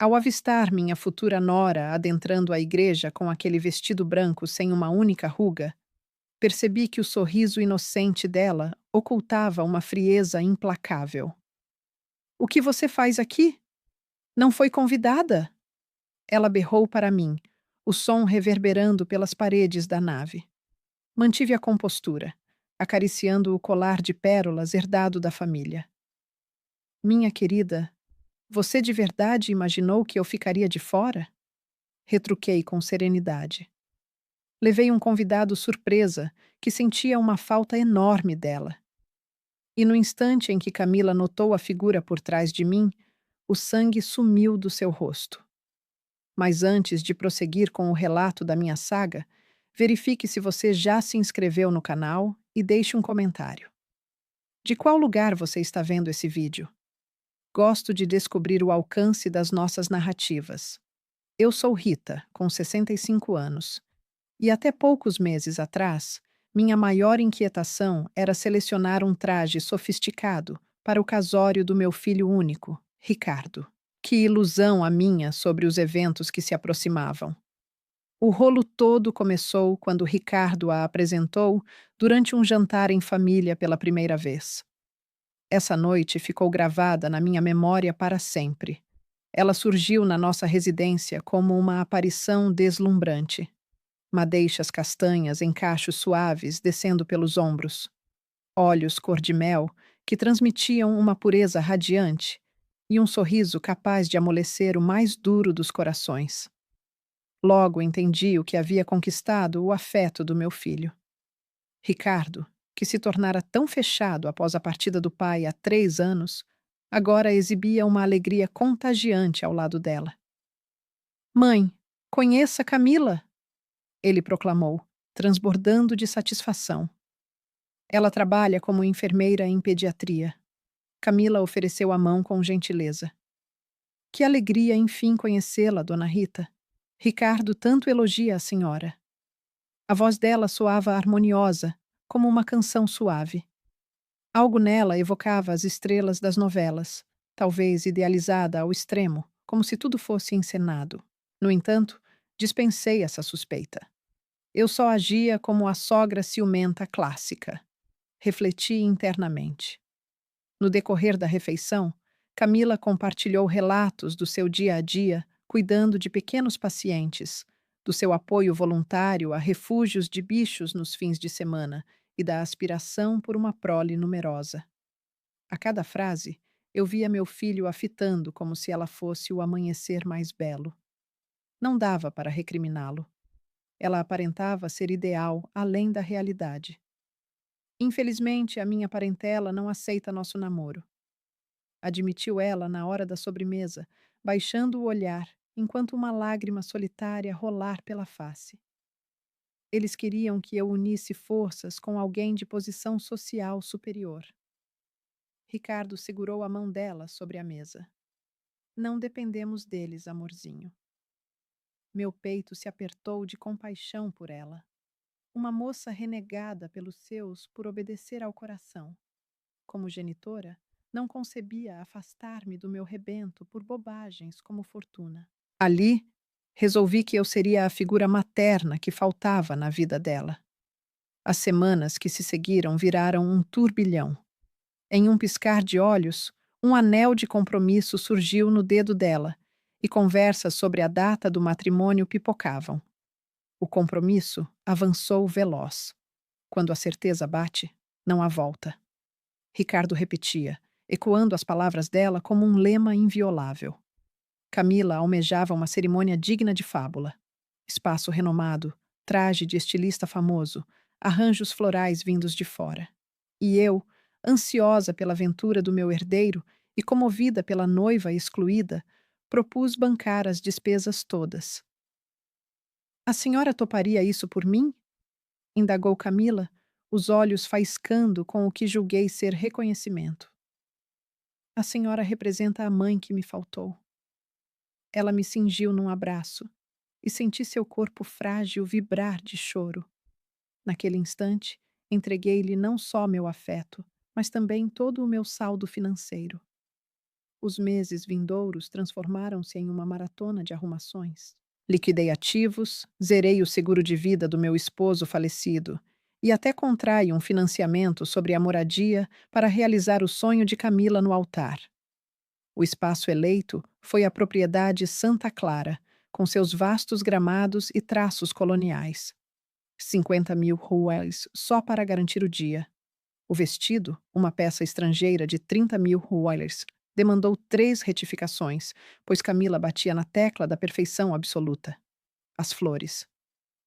Ao avistar minha futura nora adentrando a igreja com aquele vestido branco sem uma única ruga, percebi que o sorriso inocente dela ocultava uma frieza implacável. O que você faz aqui? Não foi convidada? Ela berrou para mim, o som reverberando pelas paredes da nave. Mantive a compostura, acariciando o colar de pérolas herdado da família. Minha querida, você de verdade imaginou que eu ficaria de fora? Retruquei com serenidade. Levei um convidado surpresa que sentia uma falta enorme dela. E no instante em que Camila notou a figura por trás de mim, o sangue sumiu do seu rosto. Mas antes de prosseguir com o relato da minha saga, verifique se você já se inscreveu no canal e deixe um comentário. De qual lugar você está vendo esse vídeo? Gosto de descobrir o alcance das nossas narrativas. Eu sou Rita, com 65 anos, e até poucos meses atrás, minha maior inquietação era selecionar um traje sofisticado para o casório do meu filho único, Ricardo. Que ilusão a minha sobre os eventos que se aproximavam. O rolo todo começou quando Ricardo a apresentou durante um jantar em família pela primeira vez. Essa noite ficou gravada na minha memória para sempre. Ela surgiu na nossa residência como uma aparição deslumbrante. Madeixas castanhas em cachos suaves descendo pelos ombros. Olhos cor-de-mel que transmitiam uma pureza radiante e um sorriso capaz de amolecer o mais duro dos corações. Logo entendi o que havia conquistado o afeto do meu filho. Ricardo, que se tornara tão fechado após a partida do pai há 3 anos, agora exibia uma alegria contagiante ao lado dela. Mãe, conheça Camila! Ele proclamou, transbordando de satisfação. Ela trabalha como enfermeira em pediatria. Camila ofereceu a mão com gentileza. Que alegria, enfim, conhecê-la, dona Rita. Ricardo tanto elogia a senhora. A voz dela soava harmoniosa, como uma canção suave. Algo nela evocava as estrelas das novelas, talvez idealizada ao extremo, como se tudo fosse encenado. No entanto, dispensei essa suspeita. Eu só agia como a sogra ciumenta clássica. Refleti internamente. No decorrer da refeição, Camila compartilhou relatos do seu dia a dia, cuidando de pequenos pacientes, do seu apoio voluntário a refúgios de bichos nos fins de semana e da aspiração por uma prole numerosa. A cada frase, eu via meu filho a fitando como se ela fosse o amanhecer mais belo. Não dava para recriminá-lo. Ela aparentava ser ideal além da realidade. Infelizmente, a minha parentela não aceita nosso namoro. Admitiu ela na hora da sobremesa, baixando o olhar, enquanto uma lágrima solitária rolar pela face. Eles queriam que eu unisse forças com alguém de posição social superior. Ricardo segurou a mão dela sobre a mesa. Não dependemos deles, amorzinho. Meu peito se apertou de compaixão por ela. Uma moça renegada pelos seus por obedecer ao coração. Como genitora, não concebia afastar-me do meu rebento por bobagens como fortuna. Ali, resolvi que eu seria a figura materna que faltava na vida dela. As semanas que se seguiram viraram um turbilhão. Em um piscar de olhos, um anel de compromisso surgiu no dedo dela, e conversas sobre a data do matrimônio pipocavam. O compromisso avançou veloz. Quando a certeza bate, não há volta. Ricardo repetia, ecoando as palavras dela como um lema inviolável. Camila almejava uma cerimônia digna de fábula. Espaço renomado, traje de estilista famoso, arranjos florais vindos de fora. E eu, ansiosa pela aventura do meu herdeiro e comovida pela noiva excluída, propus bancar as despesas todas. A senhora toparia isso por mim? Indagou Camila, os olhos faiscando com o que julguei ser reconhecimento. A senhora representa a mãe que me faltou. Ela me cingiu num abraço e senti seu corpo frágil vibrar de choro. Naquele instante, entreguei-lhe não só meu afeto, mas também todo o meu saldo financeiro. Os meses vindouros transformaram-se em uma maratona de arrumações. Liquidei ativos, zerei o seguro de vida do meu esposo falecido e até contrai um financiamento sobre a moradia para realizar o sonho de Camila no altar. O espaço eleito foi a propriedade Santa Clara, com seus vastos gramados e traços coloniais. 50.000 ruéis só para garantir o dia. O vestido, uma peça estrangeira de 30.000 ruéis, demandou 3 retificações, pois Camila batia na tecla da perfeição absoluta. As flores.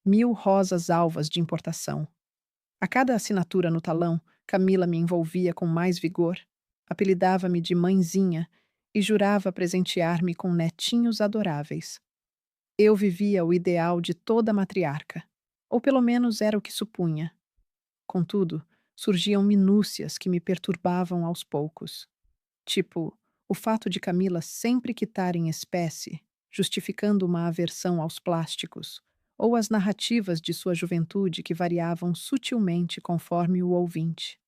1.000 rosas alvas de importação. A cada assinatura no talão, Camila me envolvia com mais vigor, apelidava-me de mãezinha e jurava presentear-me com netinhos adoráveis. Eu vivia o ideal de toda matriarca, ou pelo menos era o que supunha. Contudo, surgiam minúcias que me perturbavam aos poucos. Tipo, o fato de Camila sempre quitar em espécie, justificando uma aversão aos plásticos, ou as narrativas de sua juventude que variavam sutilmente conforme o ouvinte.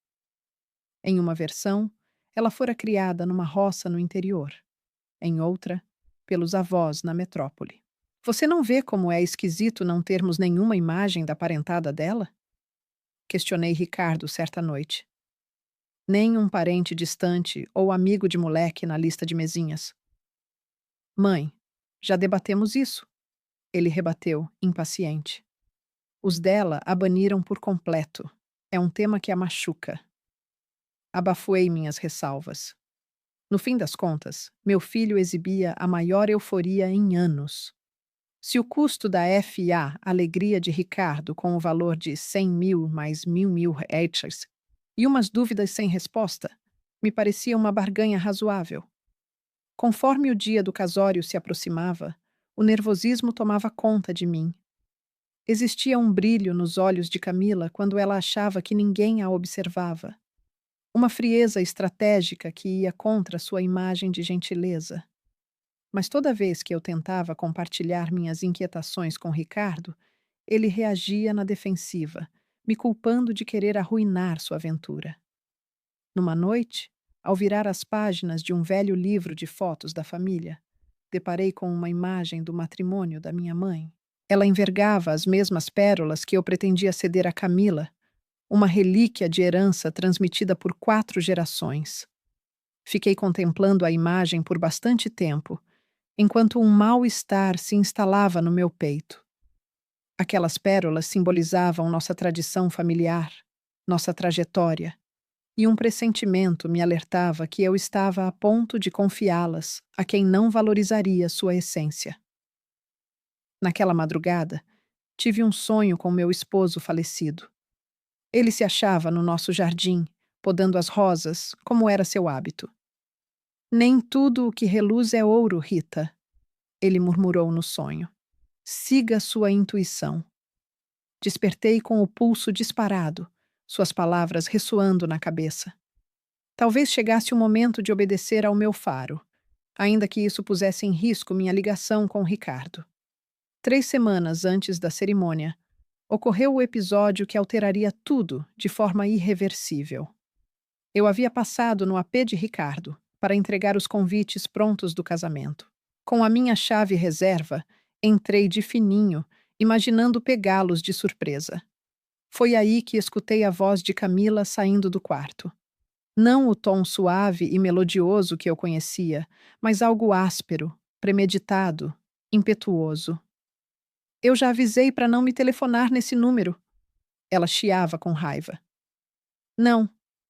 Em uma versão, ela fora criada numa roça no interior. Em outra, pelos avós na metrópole. Você não vê como é esquisito não termos nenhuma imagem da parentada dela? Questionei Ricardo certa noite. Nem um parente distante ou amigo de moleque na lista de mesinhas. Mãe, já debatemos isso, ele rebateu, impaciente. Os dela a baniram por completo. É um tema que a machuca. Abafuei minhas ressalvas. No fim das contas, meu filho exibia a maior euforia em anos. Se o custo da FA Alegria de Ricardo com o valor de 100.000 mais 1.000 reais e umas dúvidas sem resposta, me parecia uma barganha razoável. Conforme o dia do casório se aproximava, o nervosismo tomava conta de mim. Existia um brilho nos olhos de Camila quando ela achava que ninguém a observava. Uma frieza estratégica que ia contra sua imagem de gentileza. Mas toda vez que eu tentava compartilhar minhas inquietações com Ricardo, ele reagia na defensiva, me culpando de querer arruinar sua aventura. Numa noite, ao virar as páginas de um velho livro de fotos da família, deparei com uma imagem do matrimônio da minha mãe. Ela envergava as mesmas pérolas que eu pretendia ceder a Camila, uma relíquia de herança transmitida por 4 gerações. Fiquei contemplando a imagem por bastante tempo, enquanto um mal-estar se instalava no meu peito. Aquelas pérolas simbolizavam nossa tradição familiar, nossa trajetória, e um pressentimento me alertava que eu estava a ponto de confiá-las a quem não valorizaria sua essência. Naquela madrugada, tive um sonho com meu esposo falecido. Ele se achava no nosso jardim, podando as rosas, como era seu hábito. Nem tudo o que reluz é ouro, Rita, ele murmurou no sonho. Siga sua intuição. Despertei com o pulso disparado, suas palavras ressoando na cabeça. Talvez chegasse o momento de obedecer ao meu faro, ainda que isso pusesse em risco minha ligação com Ricardo. 3 semanas antes da cerimônia, ocorreu o episódio que alteraria tudo de forma irreversível. Eu havia passado no AP de Ricardo para entregar os convites prontos do casamento. Com a minha chave reserva, entrei de fininho, imaginando pegá-los de surpresa. Foi aí que escutei a voz de Camila saindo do quarto. Não o tom suave e melodioso que eu conhecia, mas algo áspero, premeditado, impetuoso. Eu já avisei para não me telefonar nesse número. Ela chiava com raiva. Não,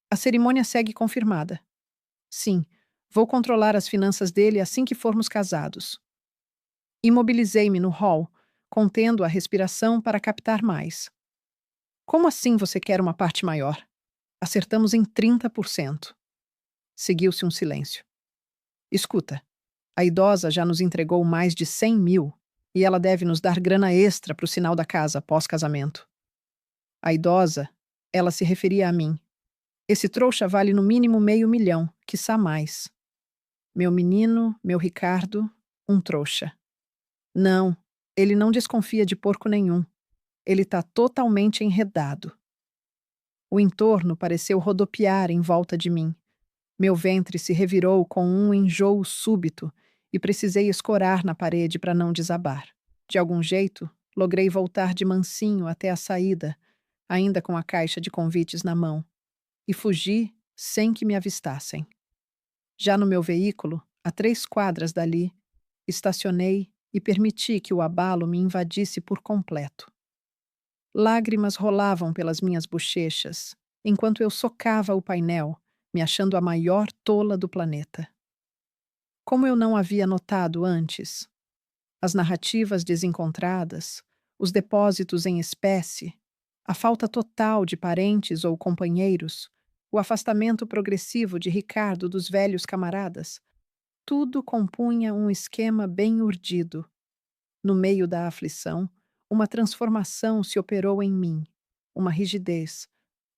a cerimônia segue confirmada. Sim, vou controlar as finanças dele assim que formos casados. Imobilizei-me no hall, contendo a respiração para captar mais. Como assim você quer uma parte maior? Acertamos em 30%. Seguiu-se um silêncio. Escuta, a idosa já nos entregou mais de 100.000 e ela deve nos dar grana extra para o sinal da casa pós-casamento. A idosa, ela se referia a mim. Esse trouxa vale no mínimo 500.000, quiçá mais. Meu menino, meu Ricardo, um trouxa. Não, ele não desconfia de porco nenhum. Ele está totalmente enredado. O entorno pareceu rodopiar em volta de mim. Meu ventre se revirou com um enjoo súbito e precisei escorar na parede para não desabar. De algum jeito, logrei voltar de mansinho até a saída, ainda com a caixa de convites na mão, e fugi sem que me avistassem. Já no meu veículo, a 3 quadras dali, estacionei e permiti que o abalo me invadisse por completo. Lágrimas rolavam pelas minhas bochechas, enquanto eu socava o painel, me achando a maior tola do planeta. Como eu não havia notado antes, as narrativas desencontradas, os depósitos em espécie, a falta total de parentes ou companheiros, o afastamento progressivo de Ricardo dos velhos camaradas, tudo compunha um esquema bem urdido. No meio da aflição, uma transformação se operou em mim, uma rigidez,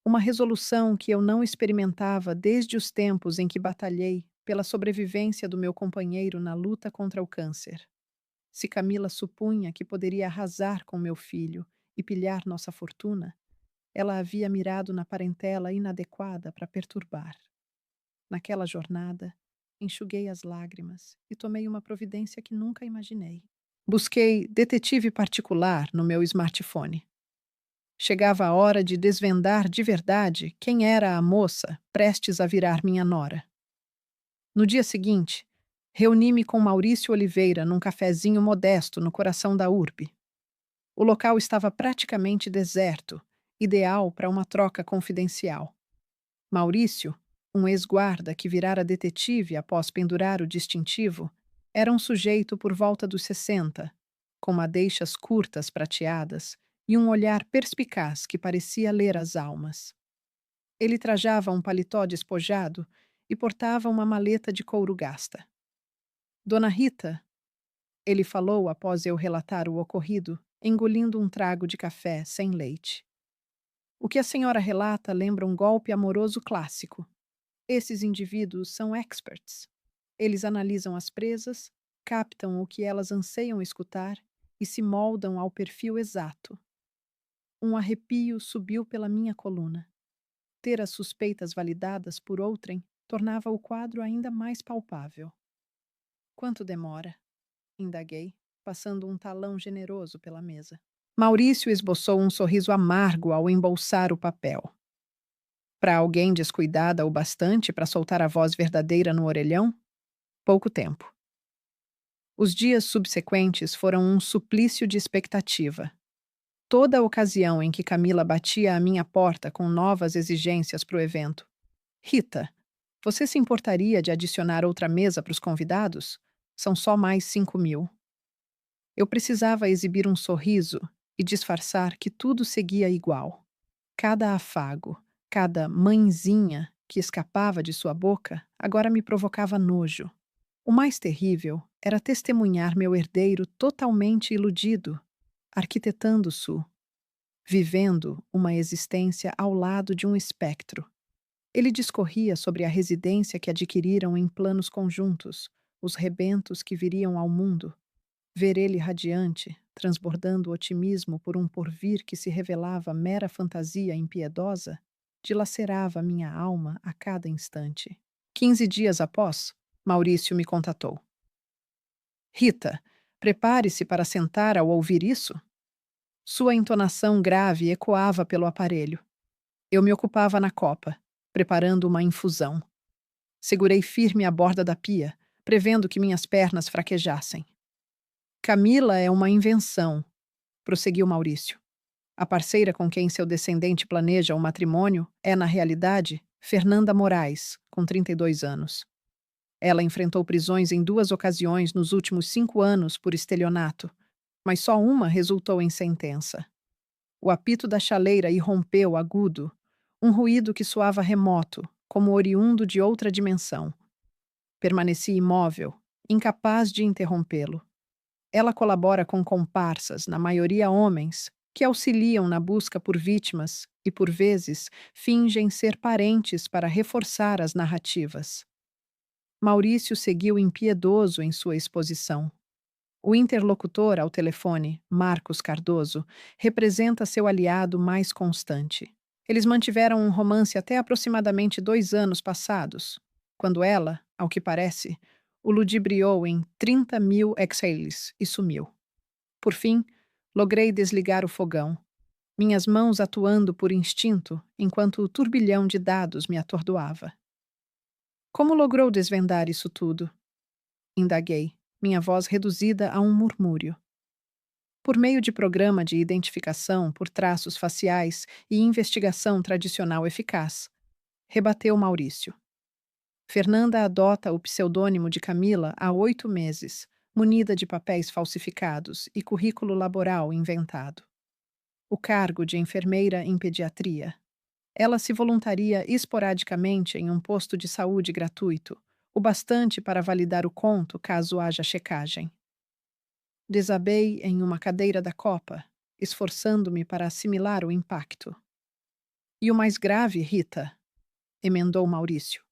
uma resolução que eu não experimentava desde os tempos em que batalhei pela sobrevivência do meu companheiro na luta contra o câncer. Se Camila supunha que poderia arrasar com meu filho e pilhar nossa fortuna, ela havia mirado na parentela inadequada para perturbar. Naquela jornada, enxuguei as lágrimas e tomei uma providência que nunca imaginei. Busquei detetive particular no meu smartphone. Chegava a hora de desvendar de verdade quem era a moça prestes a virar minha nora. No dia seguinte, reuni-me com Maurício Oliveira num cafezinho modesto no coração da urbe. O local estava praticamente deserto, ideal para uma troca confidencial. Maurício, um ex-guarda que virara detetive após pendurar o distintivo, era um sujeito por volta dos 60, com madeixas curtas prateadas e um olhar perspicaz que parecia ler as almas. Ele trajava um paletó despojado e portava uma maleta de couro gasta. Dona Rita, ele falou após eu relatar o ocorrido, engolindo um trago de café sem leite. O que a senhora relata lembra um golpe amoroso clássico. Esses indivíduos são experts. Eles analisam as presas, captam o que elas anseiam escutar e se moldam ao perfil exato. Um arrepio subiu pela minha coluna. Ter as suspeitas validadas por outrem tornava o quadro ainda mais palpável. Quanto demora? Indaguei, passando um talão generoso pela mesa. Maurício esboçou um sorriso amargo ao embolsar o papel. Para alguém descuidada o bastante para soltar a voz verdadeira no orelhão? Pouco tempo. Os dias subsequentes foram um suplício de expectativa. Toda a ocasião em que Camila batia à minha porta com novas exigências para o evento. Rita, você se importaria de adicionar outra mesa para os convidados? São só mais 5.000. Eu precisava exibir um sorriso e disfarçar que tudo seguia igual. Cada afago, cada mãezinha que escapava de sua boca agora me provocava nojo. O mais terrível era testemunhar meu herdeiro totalmente iludido, arquitetando-se, vivendo uma existência ao lado de um espectro. Ele discorria sobre a residência que adquiriram em planos conjuntos, os rebentos que viriam ao mundo. Ver ele radiante, transbordando otimismo por um porvir que se revelava mera fantasia impiedosa, dilacerava minha alma a cada instante. 15 dias após, Maurício me contatou. Rita, prepare-se para sentar ao ouvir isso. Sua entonação grave ecoava pelo aparelho. Eu me ocupava na copa, preparando uma infusão. Segurei firme a borda da pia, prevendo que minhas pernas fraquejassem. Camila é uma invenção, prosseguiu Maurício. A parceira com quem seu descendente planeja o matrimônio é, na realidade, Fernanda Moraes, com 32 anos. Ela enfrentou prisões em 2 ocasiões nos últimos 5 anos por estelionato, mas só uma resultou em sentença. O apito da chaleira irrompeu agudo, um ruído que soava remoto, como oriundo de outra dimensão. Permaneci imóvel, incapaz de interrompê-lo. Ela colabora com comparsas, na maioria homens, que auxiliam na busca por vítimas e, por vezes, fingem ser parentes para reforçar as narrativas. Maurício seguiu impiedoso em sua exposição. O interlocutor ao telefone, Marcos Cardoso, representa seu aliado mais constante. Eles mantiveram um romance até aproximadamente 2 anos passados. quando ela, ao que parece, o ludibriou em 30.000 exhales e sumiu. Por fim, logrei desligar o fogão, minhas mãos atuando por instinto enquanto o turbilhão de dados me atordoava. Como logrou desvendar isso tudo? Indaguei, minha voz reduzida a um murmúrio. Por meio de programa de identificação por traços faciais e investigação tradicional eficaz, rebateu Maurício. Fernanda adota o pseudônimo de Camila há 8 meses, munida de papéis falsificados e currículo laboral inventado. O cargo de enfermeira em pediatria. Ela se voluntaria esporadicamente em um posto de saúde gratuito, o bastante para validar o conto caso haja checagem. Desabei em uma cadeira da copa, esforçando-me para assimilar o impacto. E o mais grave, Rita, emendou Maurício.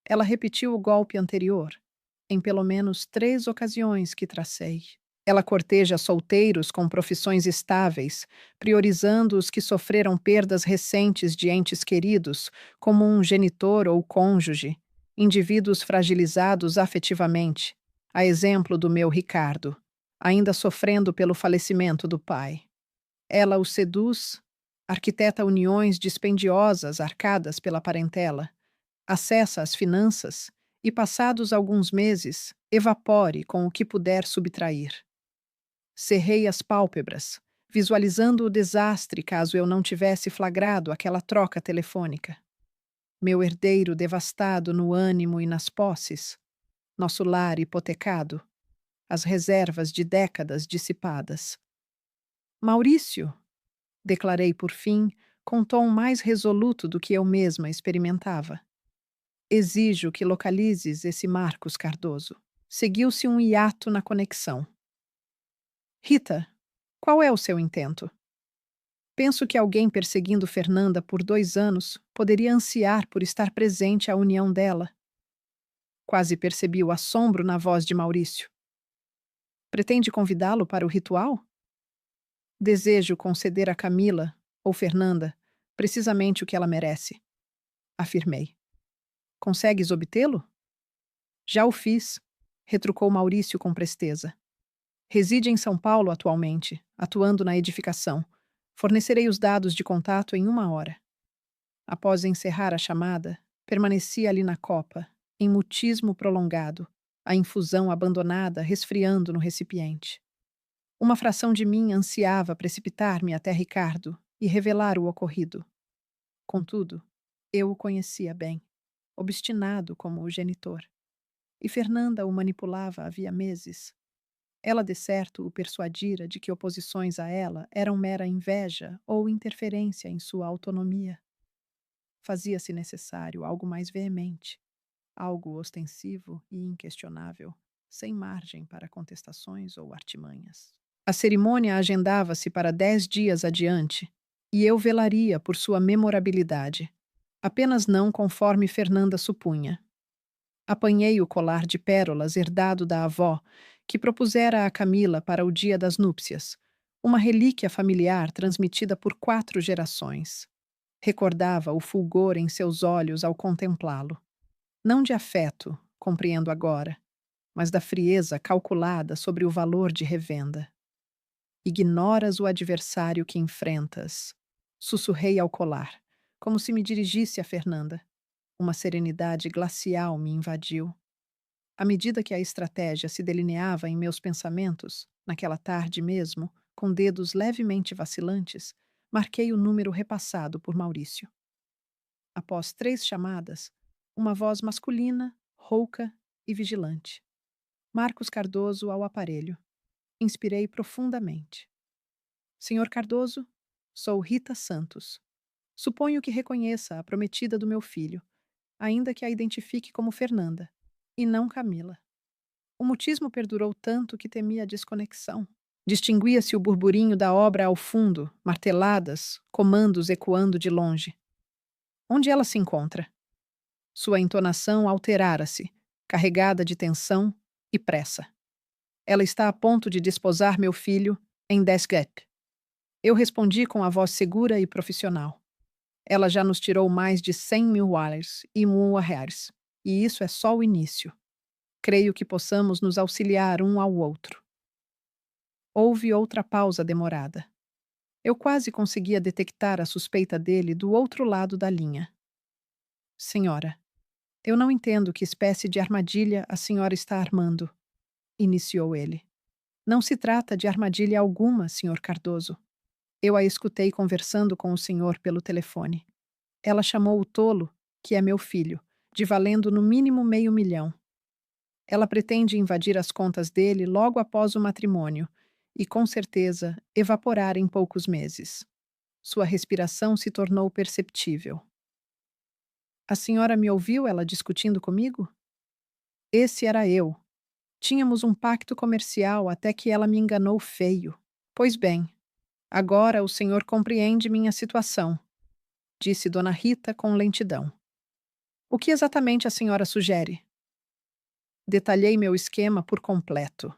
Ela repetiu o golpe anterior, em pelo menos 3 ocasiões que tracei. Ela corteja solteiros com profissões estáveis, priorizando os que sofreram perdas recentes de entes queridos, como um genitor ou cônjuge, indivíduos fragilizados afetivamente, a exemplo do meu Ricardo, ainda sofrendo pelo falecimento do pai. Ela o seduz, arquiteta uniões dispendiosas arcadas pela parentela, acessa as finanças e, passados alguns meses, evapore com o que puder subtrair. Cerrei as pálpebras, visualizando o desastre caso eu não tivesse flagrado aquela troca telefônica. Meu herdeiro devastado no ânimo e nas posses, nosso lar hipotecado, as reservas de décadas dissipadas. Maurício, declarei por fim, com tom mais resoluto do que eu mesma experimentava. Exijo que localizes esse Marcos Cardoso. Seguiu-se um hiato na conexão. Rita, qual é o seu intento? Penso que alguém perseguindo Fernanda por 2 anos poderia ansiar por estar presente à união dela. Quase percebi o assombro na voz de Maurício. Pretende convidá-lo para o ritual? Desejo conceder a Camila, ou Fernanda, precisamente o que ela merece, afirmei. Consegues obtê-lo? Já o fiz, retrucou Maurício com presteza. Reside em São Paulo atualmente, atuando na edificação. Fornecerei os dados de contato em 1 hora. Após encerrar a chamada, permaneci ali na copa, em mutismo prolongado, a infusão abandonada resfriando no recipiente. Uma fração de mim ansiava precipitar-me até Ricardo e revelar o ocorrido. Contudo, eu o conhecia bem, obstinado como o genitor. E Fernanda o manipulava havia meses. Ela, de certo, o persuadira de que oposições a ela eram mera inveja ou interferência em sua autonomia. Fazia-se necessário algo mais veemente, algo ostensivo e inquestionável, sem margem para contestações ou artimanhas. A cerimônia agendava-se para 10 dias adiante, e eu velaria por sua memorabilidade, apenas não conforme Fernanda supunha. Apanhei o colar de pérolas herdado da avó, que propusera a Camila para o dia das núpcias, uma relíquia familiar transmitida por 4 gerações. Recordava o fulgor em seus olhos ao contemplá-lo. Não de afeto, compreendo agora, mas da frieza calculada sobre o valor de revenda. Ignoras o adversário que enfrentas. Sussurrei ao colar, como se me dirigisse a Fernanda. Uma serenidade glacial me invadiu. À medida que a estratégia se delineava em meus pensamentos, naquela tarde mesmo, com dedos levemente vacilantes, marquei o número repassado por Maurício. Após 3 chamadas, uma voz masculina, rouca e vigilante. Marcos Cardoso ao aparelho. Inspirei profundamente. Senhor Cardoso, sou Rita Santos. Suponho que reconheça a prometida do meu filho, ainda que a identifique como Fernanda, e não Camila. O mutismo perdurou tanto que temia a desconexão. Distinguia-se o burburinho da obra ao fundo, marteladas, comandos ecoando de longe. Onde ela se encontra? Sua entonação alterara-se, carregada de tensão e pressa. Ela está a ponto de desposar meu filho em Desgate. Eu respondi com a voz segura e profissional. Ela já nos tirou mais de 100.000 wallers e reais. E isso é só o início. Creio que possamos nos auxiliar um ao outro. Houve outra pausa demorada. Eu quase conseguia detectar a suspeita dele do outro lado da linha. Senhora, eu não entendo que espécie de armadilha a senhora está armando, iniciou ele. Não se trata de armadilha alguma, senhor Cardoso. Eu a escutei conversando com o senhor pelo telefone. Ela chamou o tolo, que é meu filho, de valendo no mínimo $500.000. Ela pretende invadir as contas dele logo após o matrimônio e, com certeza, evaporar em poucos meses. Sua respiração se tornou perceptível. A senhora me ouviu ela discutindo comigo? Esse era eu. Tínhamos um pacto comercial até que ela me enganou feio. Pois bem, agora o senhor compreende minha situação, disse Dona Rita com lentidão. O que exatamente a senhora sugere? Detalhei meu esquema por completo.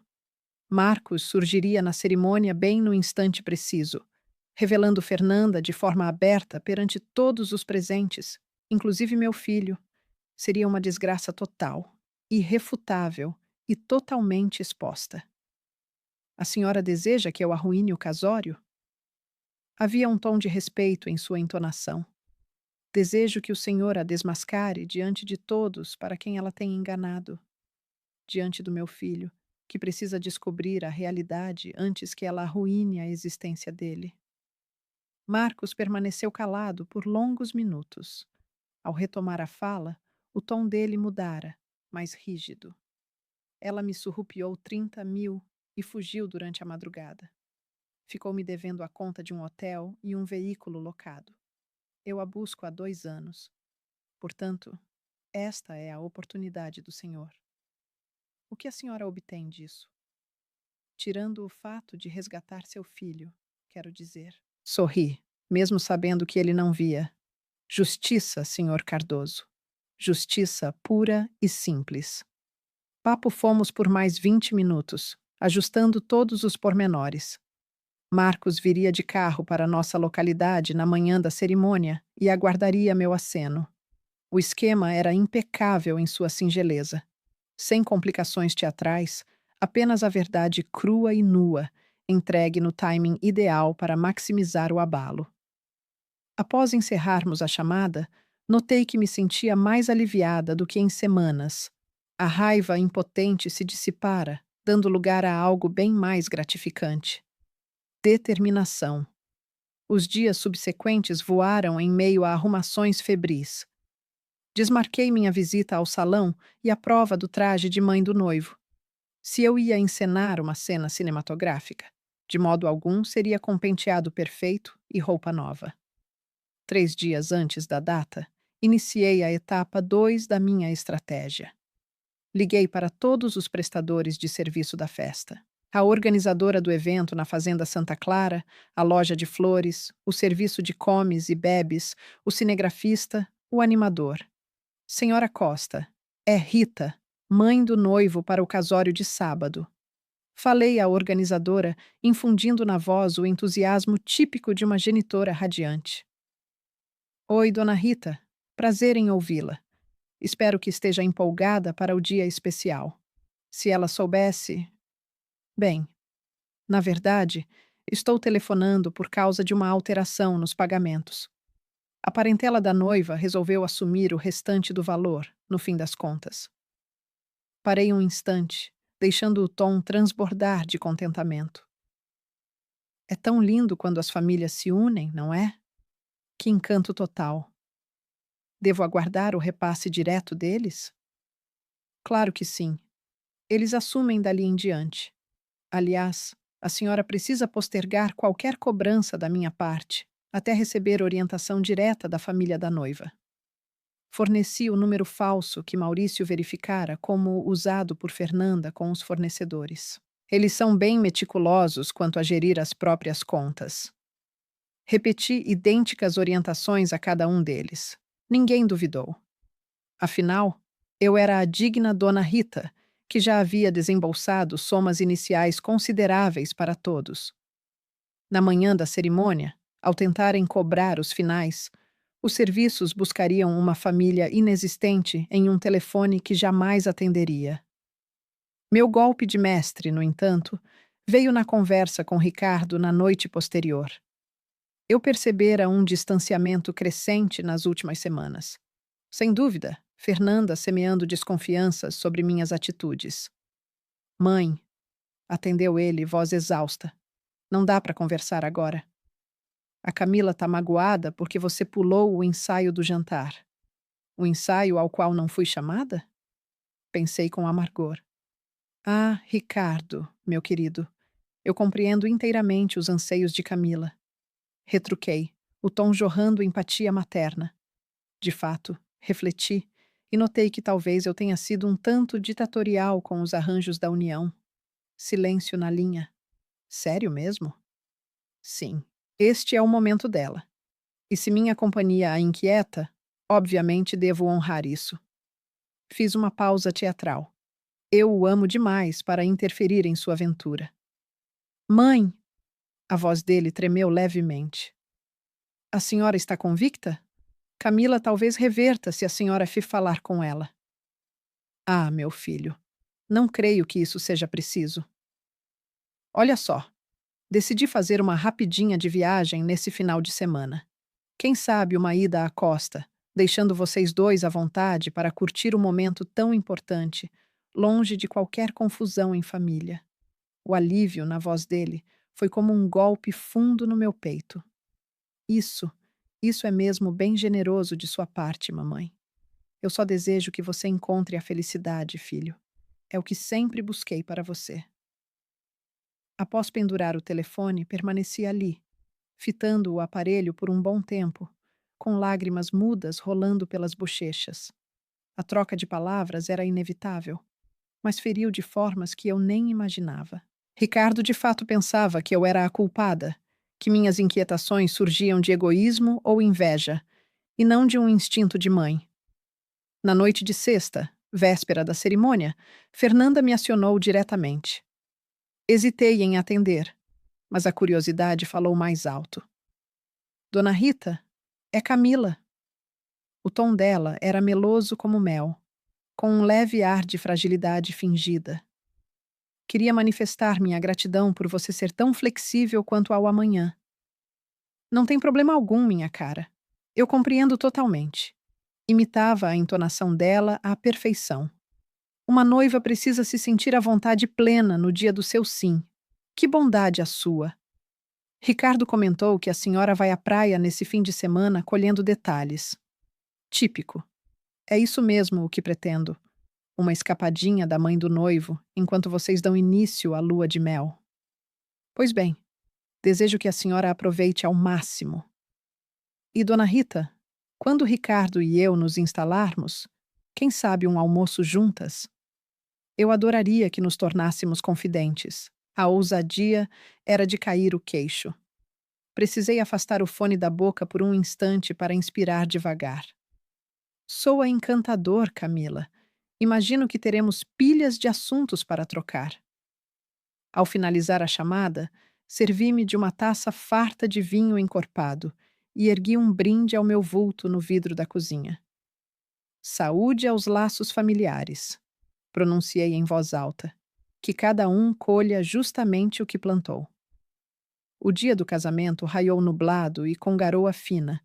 Marcos surgiria na cerimônia bem no instante preciso, revelando Fernanda de forma aberta perante todos os presentes, inclusive meu filho. Seria uma desgraça total, irrefutável e totalmente exposta. A senhora deseja que eu arruíne o casório? Havia um tom de respeito em sua entonação. Desejo que o senhor a desmascare diante de todos para quem ela tem enganado. Diante do meu filho, que precisa descobrir a realidade antes que ela arruíne a existência dele. Marcos permaneceu calado por longos minutos. Ao retomar a fala, o tom dele mudara, mais rígido. Ela me surrupiou 30.000 e fugiu durante a madrugada. Ficou me devendo a conta de um hotel e um veículo locado. Eu a busco há 2 anos. Portanto, esta é a oportunidade do senhor. O que a senhora obtém disso? Tirando o fato de resgatar seu filho, quero dizer. Sorri, mesmo sabendo que ele não via. Justiça, senhor Cardoso. Justiça pura e simples. Papo fomos por mais 20 minutos, ajustando todos os pormenores. Marcos viria de carro para nossa localidade na manhã da cerimônia e aguardaria meu aceno. O esquema era impecável em sua singeleza. Sem complicações teatrais, apenas a verdade crua e nua, entregue no timing ideal para maximizar o abalo. Após encerrarmos a chamada, notei que me sentia mais aliviada do que em semanas. A raiva impotente se dissipara, dando lugar a algo bem mais gratificante. Determinação. Os dias subsequentes voaram em meio a arrumações febris. Desmarquei minha visita ao salão e a prova do traje de mãe do noivo. Se eu ia encenar uma cena cinematográfica, de modo algum seria com penteado perfeito e roupa nova. 3 dias antes da data, iniciei a etapa 2 da minha estratégia. Liguei para todos os prestadores de serviço da festa. A organizadora do evento na Fazenda Santa Clara, a loja de flores, o serviço de comes e bebes, o cinegrafista, o animador. Senhora Costa, é Rita, mãe do noivo para o casório de sábado. Falei à organizadora, infundindo na voz o entusiasmo típico de uma genitora radiante. Oi, dona Rita. Prazer em ouvi-la. Espero que esteja empolgada para o dia especial. Se ela soubesse... Bem, na verdade, estou telefonando por causa de uma alteração nos pagamentos. A parentela da noiva resolveu assumir o restante do valor, no fim das contas. Parei um instante, deixando o tom transbordar de contentamento. É tão lindo quando as famílias se unem, não é? Que encanto total. Devo aguardar o repasse direto deles? Claro que sim. Eles assumem dali em diante. Aliás, a senhora precisa postergar qualquer cobrança da minha parte, até receber orientação direta da família da noiva. Forneci o número falso que Maurício verificara como usado por Fernanda com os fornecedores. Eles são bem meticulosos quanto a gerir as próprias contas. Repeti idênticas orientações a cada um deles. Ninguém duvidou. Afinal, eu era a digna Dona Rita, que já havia desembolsado somas iniciais consideráveis para todos. Na manhã da cerimônia, ao tentarem cobrar os finais, Os serviços buscariam uma família inexistente em um telefone que jamais atenderia. Meu golpe de mestre, no entanto, veio na conversa com Ricardo na noite posterior. Eu percebera um distanciamento crescente nas últimas semanas. Sem dúvida, Fernanda semeando desconfianças sobre minhas atitudes. Mãe, atendeu ele, voz exausta. Não dá para conversar agora. A Camila está magoada porque você pulou o ensaio do jantar. O ensaio ao qual não fui chamada? Pensei com amargor. Ah, Ricardo, meu querido, eu compreendo inteiramente os anseios de Camila. Retruquei, o tom jorrando empatia materna. De fato, refleti e notei que talvez eu tenha sido um tanto ditatorial com os arranjos da união. Silêncio na linha. Sério mesmo? Sim, este é o momento dela. E se minha companhia a inquieta, obviamente devo honrar isso. Fiz uma pausa teatral. Eu o amo demais para interferir em sua aventura. Mãe! A voz dele tremeu levemente. A senhora está convicta? Camila talvez reverta se a senhora for falar com ela. Ah, meu filho, não creio que isso seja preciso. Olha só, decidi fazer uma rapidinha de viagem nesse final de semana. Quem sabe uma ida à costa, deixando vocês dois à vontade para curtir um momento tão importante, longe de qualquer confusão em família. O alívio na voz dele foi como um golpe fundo no meu peito. Isso, isso é mesmo bem generoso de sua parte, mamãe. Eu só desejo que você encontre a felicidade, filho. É o que sempre busquei para você. Após pendurar o telefone, permaneci ali, fitando o aparelho por um bom tempo, com lágrimas mudas rolando pelas bochechas. A troca de palavras era inevitável, mas feriu de formas que eu nem imaginava. Ricardo de fato pensava que eu era a culpada, que minhas inquietações surgiam de egoísmo ou inveja, e não de um instinto de mãe. Na noite de sexta, véspera da cerimônia, Fernanda me acionou diretamente. Hesitei em atender, mas a curiosidade falou mais alto. Dona Rita, é Camila. O tom dela era meloso como mel, com um leve ar de fragilidade fingida. Queria manifestar minha gratidão por você ser tão flexível quanto ao amanhã. Não tem problema algum, minha cara. Eu compreendo totalmente. Imitava a entonação dela à perfeição. Uma noiva precisa se sentir à vontade plena no dia do seu sim. Que bondade a sua! Ricardo comentou que a senhora vai à praia nesse fim de semana colhendo detalhes. Típico. É isso mesmo o que pretendo. Uma escapadinha da mãe do noivo, enquanto vocês dão início à lua de mel. Pois bem, desejo que a senhora aproveite ao máximo. E, dona Rita, quando Ricardo e eu nos instalarmos, quem sabe um almoço juntas? Eu adoraria que nos tornássemos confidentes. A ousadia era de cair o queixo. Precisei afastar o fone da boca por um instante para inspirar devagar. Soa encantador, Camila. Imagino que teremos pilhas de assuntos para trocar. Ao finalizar a chamada, servi-me de uma taça farta de vinho encorpado e ergui um brinde ao meu vulto no vidro da cozinha. Saúde aos laços familiares, pronunciei em voz alta, que cada um colha justamente o que plantou. O dia do casamento raiou nublado e com garoa fina,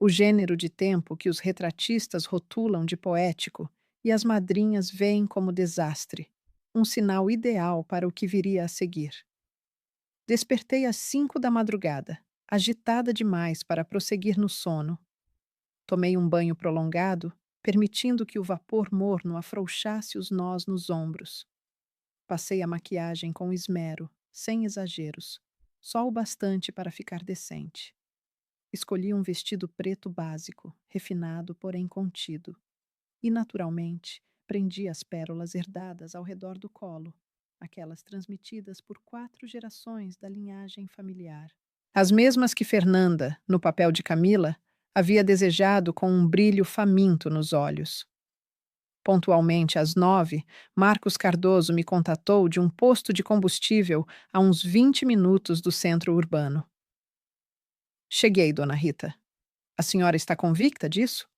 o gênero de tempo que os retratistas rotulam de poético e as madrinhas veem como desastre, um sinal ideal para o que viria a seguir. Despertei às 5 da madrugada, agitada demais para prosseguir no sono. Tomei um banho prolongado, permitindo que o vapor morno afrouxasse os nós nos ombros. Passei a maquiagem com esmero, sem exageros, só o bastante para ficar decente. Escolhi um vestido preto básico, refinado, porém contido. E, naturalmente, prendi as pérolas herdadas ao redor do colo, aquelas transmitidas por 4 gerações da linhagem familiar. As mesmas que Fernanda, no papel de Camila, havia desejado com um brilho faminto nos olhos. Pontualmente às 9, Marcos Cardoso me contatou de um posto de combustível a uns 20 minutos do centro urbano. Cheguei, dona Rita. A senhora está convicta disso?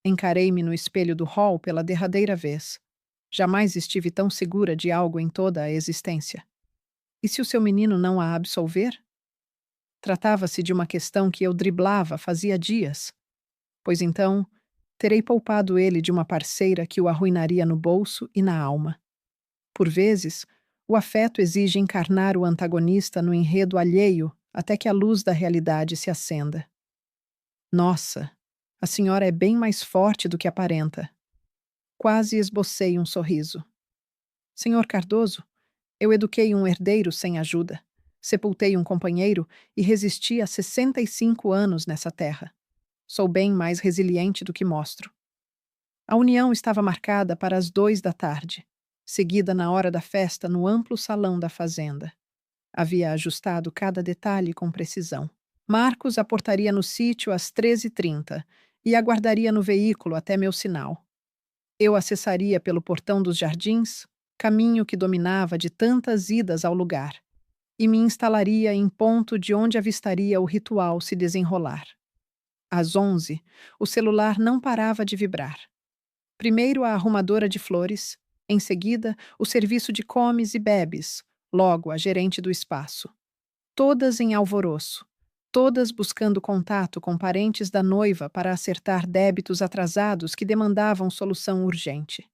Encarei-me no espelho do hall pela derradeira vez. Jamais estive tão segura de algo em toda a existência. E se o seu menino não a absolver? Tratava-se de uma questão que eu driblava fazia dias. Pois então, terei poupado ele de uma parceira que o arruinaria no bolso e na alma. Por vezes, o afeto exige encarnar o antagonista no enredo alheio até que a luz da realidade se acenda. Nossa, a senhora é bem mais forte do que aparenta. Quase esbocei um sorriso. Senhor Cardoso, eu eduquei um herdeiro sem ajuda, sepultei um companheiro e resisti a 65 anos nessa terra. Sou bem mais resiliente do que mostro. A união estava marcada para as 2 da tarde, seguida na hora da festa no amplo salão da fazenda. Havia ajustado cada detalhe com precisão. Marcos aportaria no sítio às 13h30 e aguardaria no veículo até meu sinal. Eu acessaria pelo portão dos jardins, caminho que dominava de tantas idas ao lugar, e me instalaria em ponto de onde avistaria o ritual se desenrolar. Às 11, o celular não parava de vibrar. Primeiro a arrumadora de flores, em seguida o serviço de comes e bebes, logo a gerente do espaço. Todas em alvoroço, todas buscando contato com parentes da noiva para acertar débitos atrasados que demandavam solução urgente.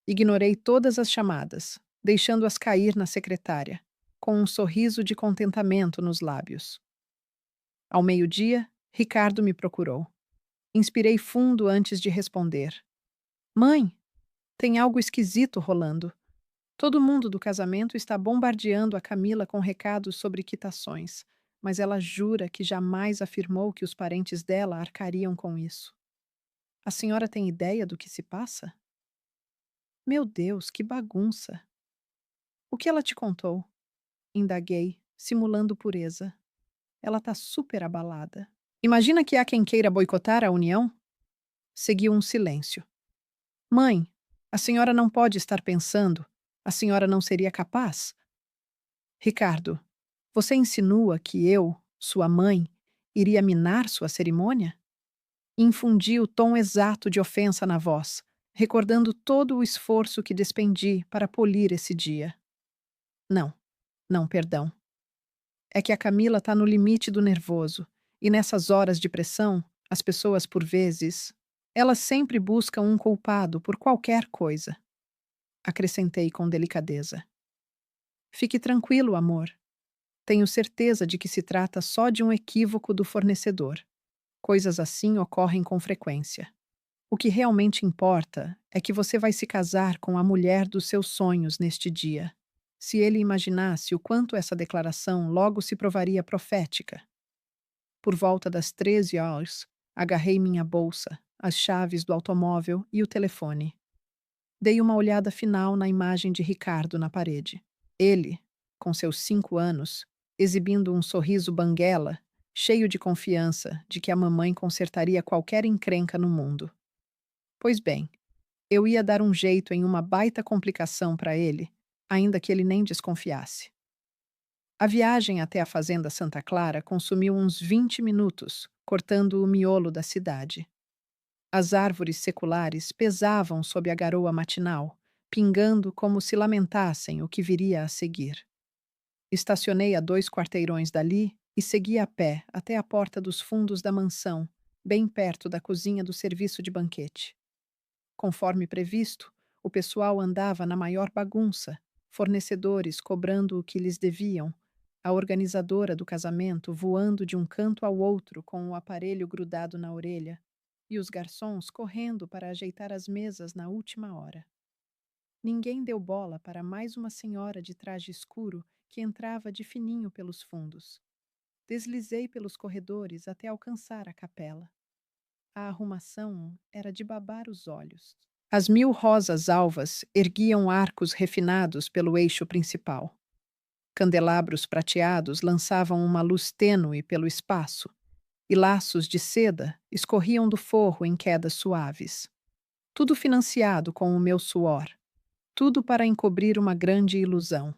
Ignorei todas as chamadas, deixando-as cair na secretária, com um sorriso de contentamento nos lábios. Ao meio-dia, Ricardo me procurou. Inspirei fundo antes de responder. Mãe, tem algo esquisito rolando. Todo mundo do casamento está bombardeando a Camila com recados sobre quitações, mas ela jura que jamais afirmou que os parentes dela arcariam com isso. A senhora tem ideia do que se passa? Meu Deus, que bagunça! O que ela te contou? Indaguei, simulando pureza. Ela tá super abalada. Imagina que há quem queira boicotar a união? Seguiu um silêncio. Mãe, a senhora não pode estar pensando. A senhora não seria capaz? Ricardo, você insinua que eu, sua mãe, iria minar sua cerimônia? Infundi o tom exato de ofensa na voz, recordando todo o esforço que despendi para polir esse dia. Não, não, perdão. É que a Camila está no limite do nervoso, e nessas horas de pressão, as pessoas, por vezes, elas sempre buscam um culpado por qualquer coisa. Acrescentei com delicadeza. Fique tranquilo, amor. Tenho certeza de que se trata só de um equívoco do fornecedor. Coisas assim ocorrem com frequência. O que realmente importa é que você vai se casar com a mulher dos seus sonhos neste dia. Se ele imaginasse o quanto essa declaração logo se provaria profética. Por volta das 13 horas, agarrei minha bolsa, as chaves do automóvel e o telefone. Dei uma olhada final na imagem de Ricardo na parede. Ele, com seus 5 anos, exibindo um sorriso banguela, cheio de confiança de que a mamãe consertaria qualquer encrenca no mundo. Pois bem, eu ia dar um jeito em uma baita complicação para ele, ainda que ele nem desconfiasse. A viagem até a fazenda Santa Clara consumiu uns 20 minutos, cortando o miolo da cidade. As árvores seculares pesavam sob a garoa matinal, pingando como se lamentassem o que viria a seguir. Estacionei a 2 quarteirões dali e segui a pé até a porta dos fundos da mansão, bem perto da cozinha do serviço de banquete. Conforme previsto, o pessoal andava na maior bagunça, fornecedores cobrando o que lhes deviam, a organizadora do casamento voando de um canto ao outro com o aparelho grudado na orelha, e os garçons correndo para ajeitar as mesas na última hora. Ninguém deu bola para mais uma senhora de traje escuro que entrava de fininho pelos fundos. Deslizei pelos corredores até alcançar a capela. A arrumação era de babar os olhos. As 1000 rosas alvas erguiam arcos refinados pelo eixo principal. Candelabros prateados lançavam uma luz tênue pelo espaço, e laços de seda escorriam do forro em quedas suaves. Tudo financiado com o meu suor. Tudo para encobrir uma grande ilusão.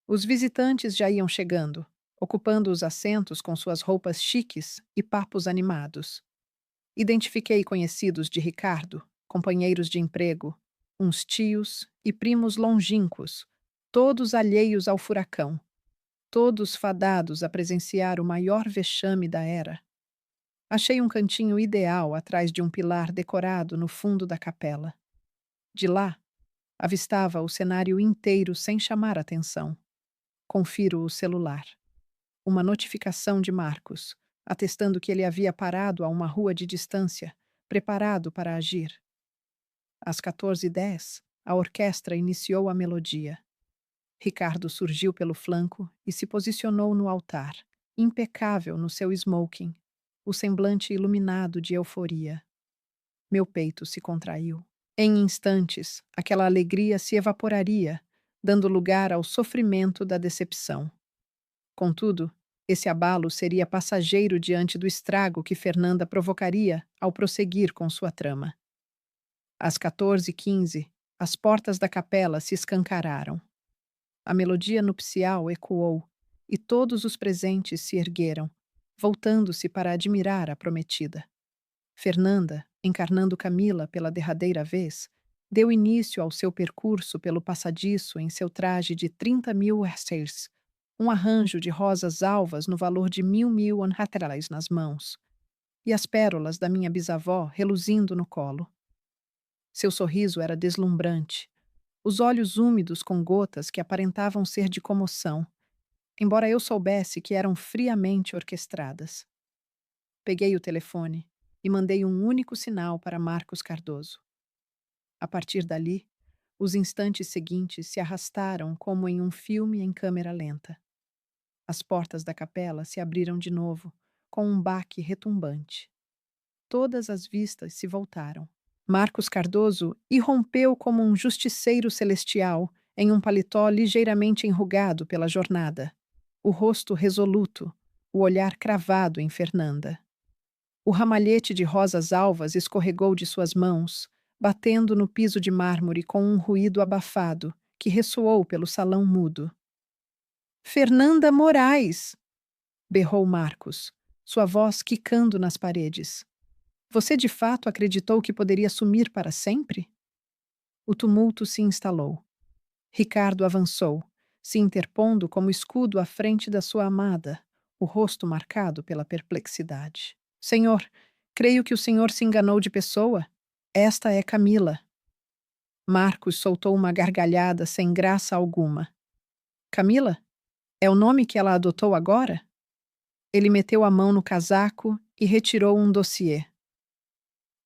Os visitantes já iam chegando, ocupando os assentos com suas roupas chiques e papos animados. Identifiquei conhecidos de Ricardo, companheiros de emprego, uns tios e primos longínquos, todos alheios ao furacão, todos fadados a presenciar o maior vexame da era. Achei um cantinho ideal atrás de um pilar decorado no fundo da capela. De lá, avistava o cenário inteiro sem chamar atenção. Confiro o celular. Uma notificação de Marcos, atestando que ele havia parado a uma rua de distância, preparado para agir. Às 14h10, a orquestra iniciou a melodia. Ricardo surgiu pelo flanco e se posicionou no altar, impecável no seu smoking, o semblante iluminado de euforia. Meu peito se contraiu. Em instantes, aquela alegria se evaporaria, dando lugar ao sofrimento da decepção. Contudo, esse abalo seria passageiro diante do estrago que Fernanda provocaria ao prosseguir com sua trama. Às 14h15, as portas da capela se escancararam. A melodia nupcial ecoou e todos os presentes se ergueram, voltando-se para admirar a prometida. Fernanda, encarnando Camila pela derradeira vez, deu início ao seu percurso pelo passadiço em seu traje de 30.000 sesterces, um arranjo de rosas alvas no valor de 1.000 onhatras nas mãos, e as pérolas da minha bisavó reluzindo no colo. Seu sorriso era deslumbrante, os olhos úmidos com gotas que aparentavam ser de comoção, embora eu soubesse que eram friamente orquestradas. Peguei o telefone e mandei um único sinal para Marcos Cardoso. A partir dali, os instantes seguintes se arrastaram como em um filme em câmera lenta. As portas da capela se abriram de novo, com um baque retumbante. Todas as vistas se voltaram. Marcos Cardoso irrompeu como um justiceiro celestial em um paletó ligeiramente enrugado pela jornada, o rosto resoluto, o olhar cravado em Fernanda. O ramalhete de rosas alvas escorregou de suas mãos, batendo no piso de mármore com um ruído abafado que ressoou pelo salão mudo. Fernanda Moraes! Berrou Marcos, sua voz quicando nas paredes. Você de fato acreditou que poderia sumir para sempre? O tumulto se instalou. Ricardo avançou, se interpondo como escudo à frente da sua amada, o rosto marcado pela perplexidade. Senhor, creio que o senhor se enganou de pessoa. Esta é Camila. Marcos soltou uma gargalhada sem graça alguma. Camila? É o nome que ela adotou agora? Ele meteu a mão no casaco e retirou um dossiê.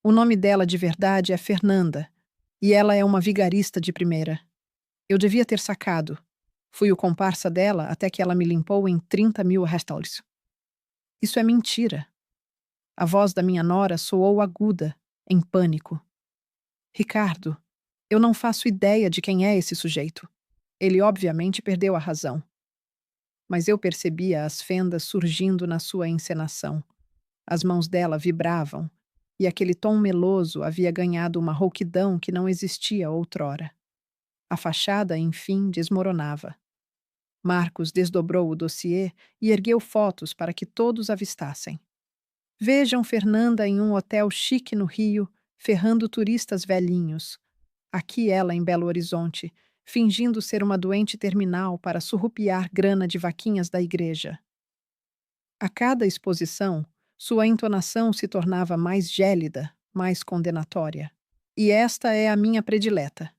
O nome dela de verdade é Fernanda, e ela é uma vigarista de primeira. Eu devia ter sacado. Fui o comparsa dela até que ela me limpou em 30.000 sesterces. Isso é mentira. A voz da minha nora soou aguda, em pânico. Ricardo, eu não faço ideia de quem é esse sujeito. Ele obviamente perdeu a razão. Mas eu percebia as fendas surgindo na sua encenação. As mãos dela vibravam, e aquele tom meloso havia ganhado uma rouquidão que não existia outrora. A fachada, enfim, desmoronava. Marcos desdobrou o dossiê e ergueu fotos para que todos avistassem. Vejam Fernanda em um hotel chique no Rio, ferrando turistas velhinhos. Aqui ela em Belo Horizonte, fingindo ser uma doente terminal para surrupiar grana de vaquinhas da igreja. A cada exposição, sua entonação se tornava mais gélida, mais condenatória. E esta é a minha predileta.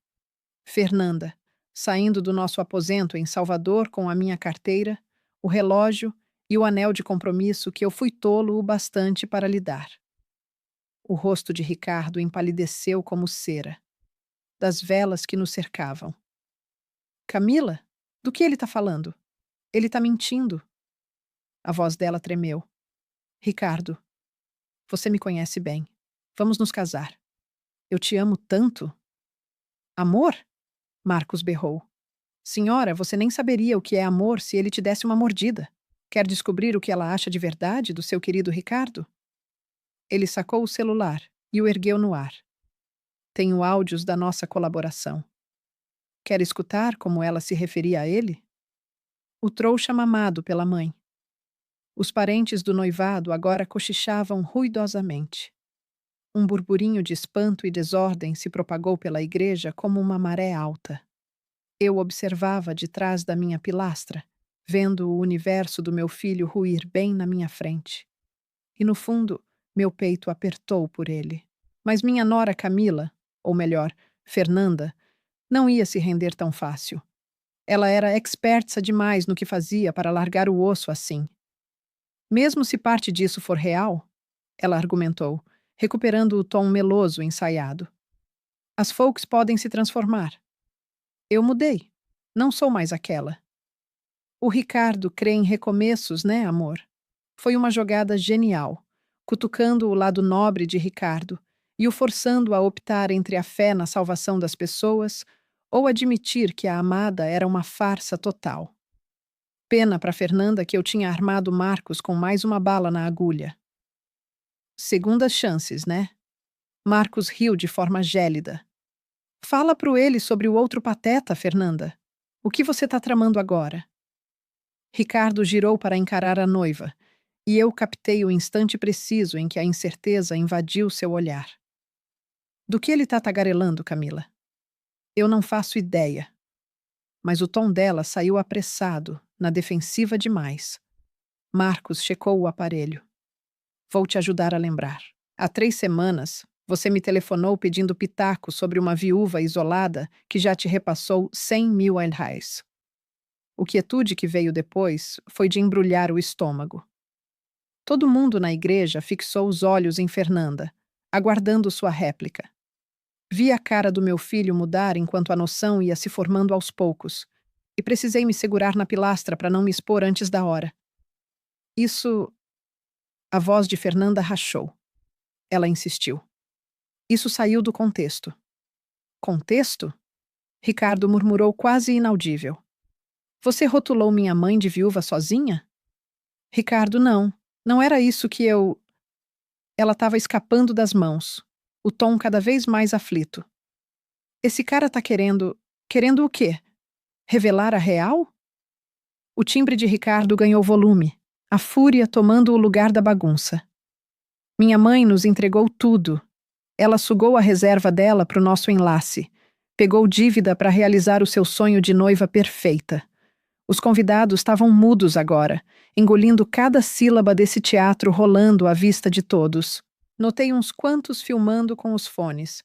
Fernanda, saindo do nosso aposento em Salvador com a minha carteira, o relógio e o anel de compromisso que eu fui tolo o bastante para lhe dar. O rosto de Ricardo empalideceu como cera, das velas que nos cercavam. Camila? Do que ele está falando? Ele está mentindo. A voz dela tremeu. Ricardo, você me conhece bem. Vamos nos casar. Eu te amo tanto. Amor? Marcos berrou. Senhora, você nem saberia o que é amor se ele te desse uma mordida. Quer descobrir o que ela acha de verdade do seu querido Ricardo? Ele sacou o celular e o ergueu no ar. Tenho áudios da nossa colaboração. Quer escutar como ela se referia a ele? O trouxa mamado pela mãe. Os parentes do noivado agora cochichavam ruidosamente. Um burburinho de espanto e desordem se propagou pela igreja como uma maré alta. Eu observava de trás da minha pilastra, vendo o universo do meu filho ruir bem na minha frente. E no fundo, meu peito apertou por ele. Mas minha nora Camila, ou melhor, Fernanda, não ia se render tão fácil. Ela era experta demais no que fazia para largar o osso assim. Mesmo se parte disso for real, ela argumentou, recuperando o tom meloso ensaiado. As folks podem se transformar. Eu mudei. Não sou mais aquela. O Ricardo crê em recomeços, né, amor? Foi uma jogada genial, cutucando o lado nobre de Ricardo e o forçando a optar entre a fé na salvação das pessoas ou admitir que a amada era uma farsa total. Pena para Fernanda que eu tinha armado Marcos com mais uma bala na agulha. Segundas chances, né? Marcos riu de forma gélida. Fala pro ele sobre o outro pateta, Fernanda. O que você tá tramando agora? Ricardo girou para encarar a noiva, e eu captei o instante preciso em que a incerteza invadiu seu olhar. Do que ele tá tagarelando, Camila? Eu não faço ideia. Mas o tom dela saiu apressado, na defensiva demais. Marcos checou o aparelho. Vou te ajudar a lembrar. Há 3 semanas, você me telefonou pedindo pitaco sobre uma viúva isolada que já te repassou 100.000 reais. O quietude que veio depois foi de embrulhar o estômago. Todo mundo na igreja fixou os olhos em Fernanda, aguardando sua réplica. Vi a cara do meu filho mudar enquanto a noção ia se formando aos poucos, e precisei me segurar na pilastra para não me expor antes da hora. Isso... A voz de Fernanda rachou. Ela insistiu. Isso saiu do contexto. Contexto? Ricardo murmurou quase inaudível. Você rotulou minha mãe de viúva sozinha? Ricardo, não. Não era isso que eu... Ela estava escapando das mãos, o tom cada vez mais aflito. Esse cara tá querendo... Querendo o quê? Revelar a real? O timbre de Ricardo ganhou volume, a fúria tomando o lugar da bagunça. Minha mãe nos entregou tudo. Ela sugou a reserva dela para o nosso enlace. Pegou dívida para realizar o seu sonho de noiva perfeita. Os convidados estavam mudos agora, engolindo cada sílaba desse teatro rolando à vista de todos. Notei uns quantos filmando com os fones,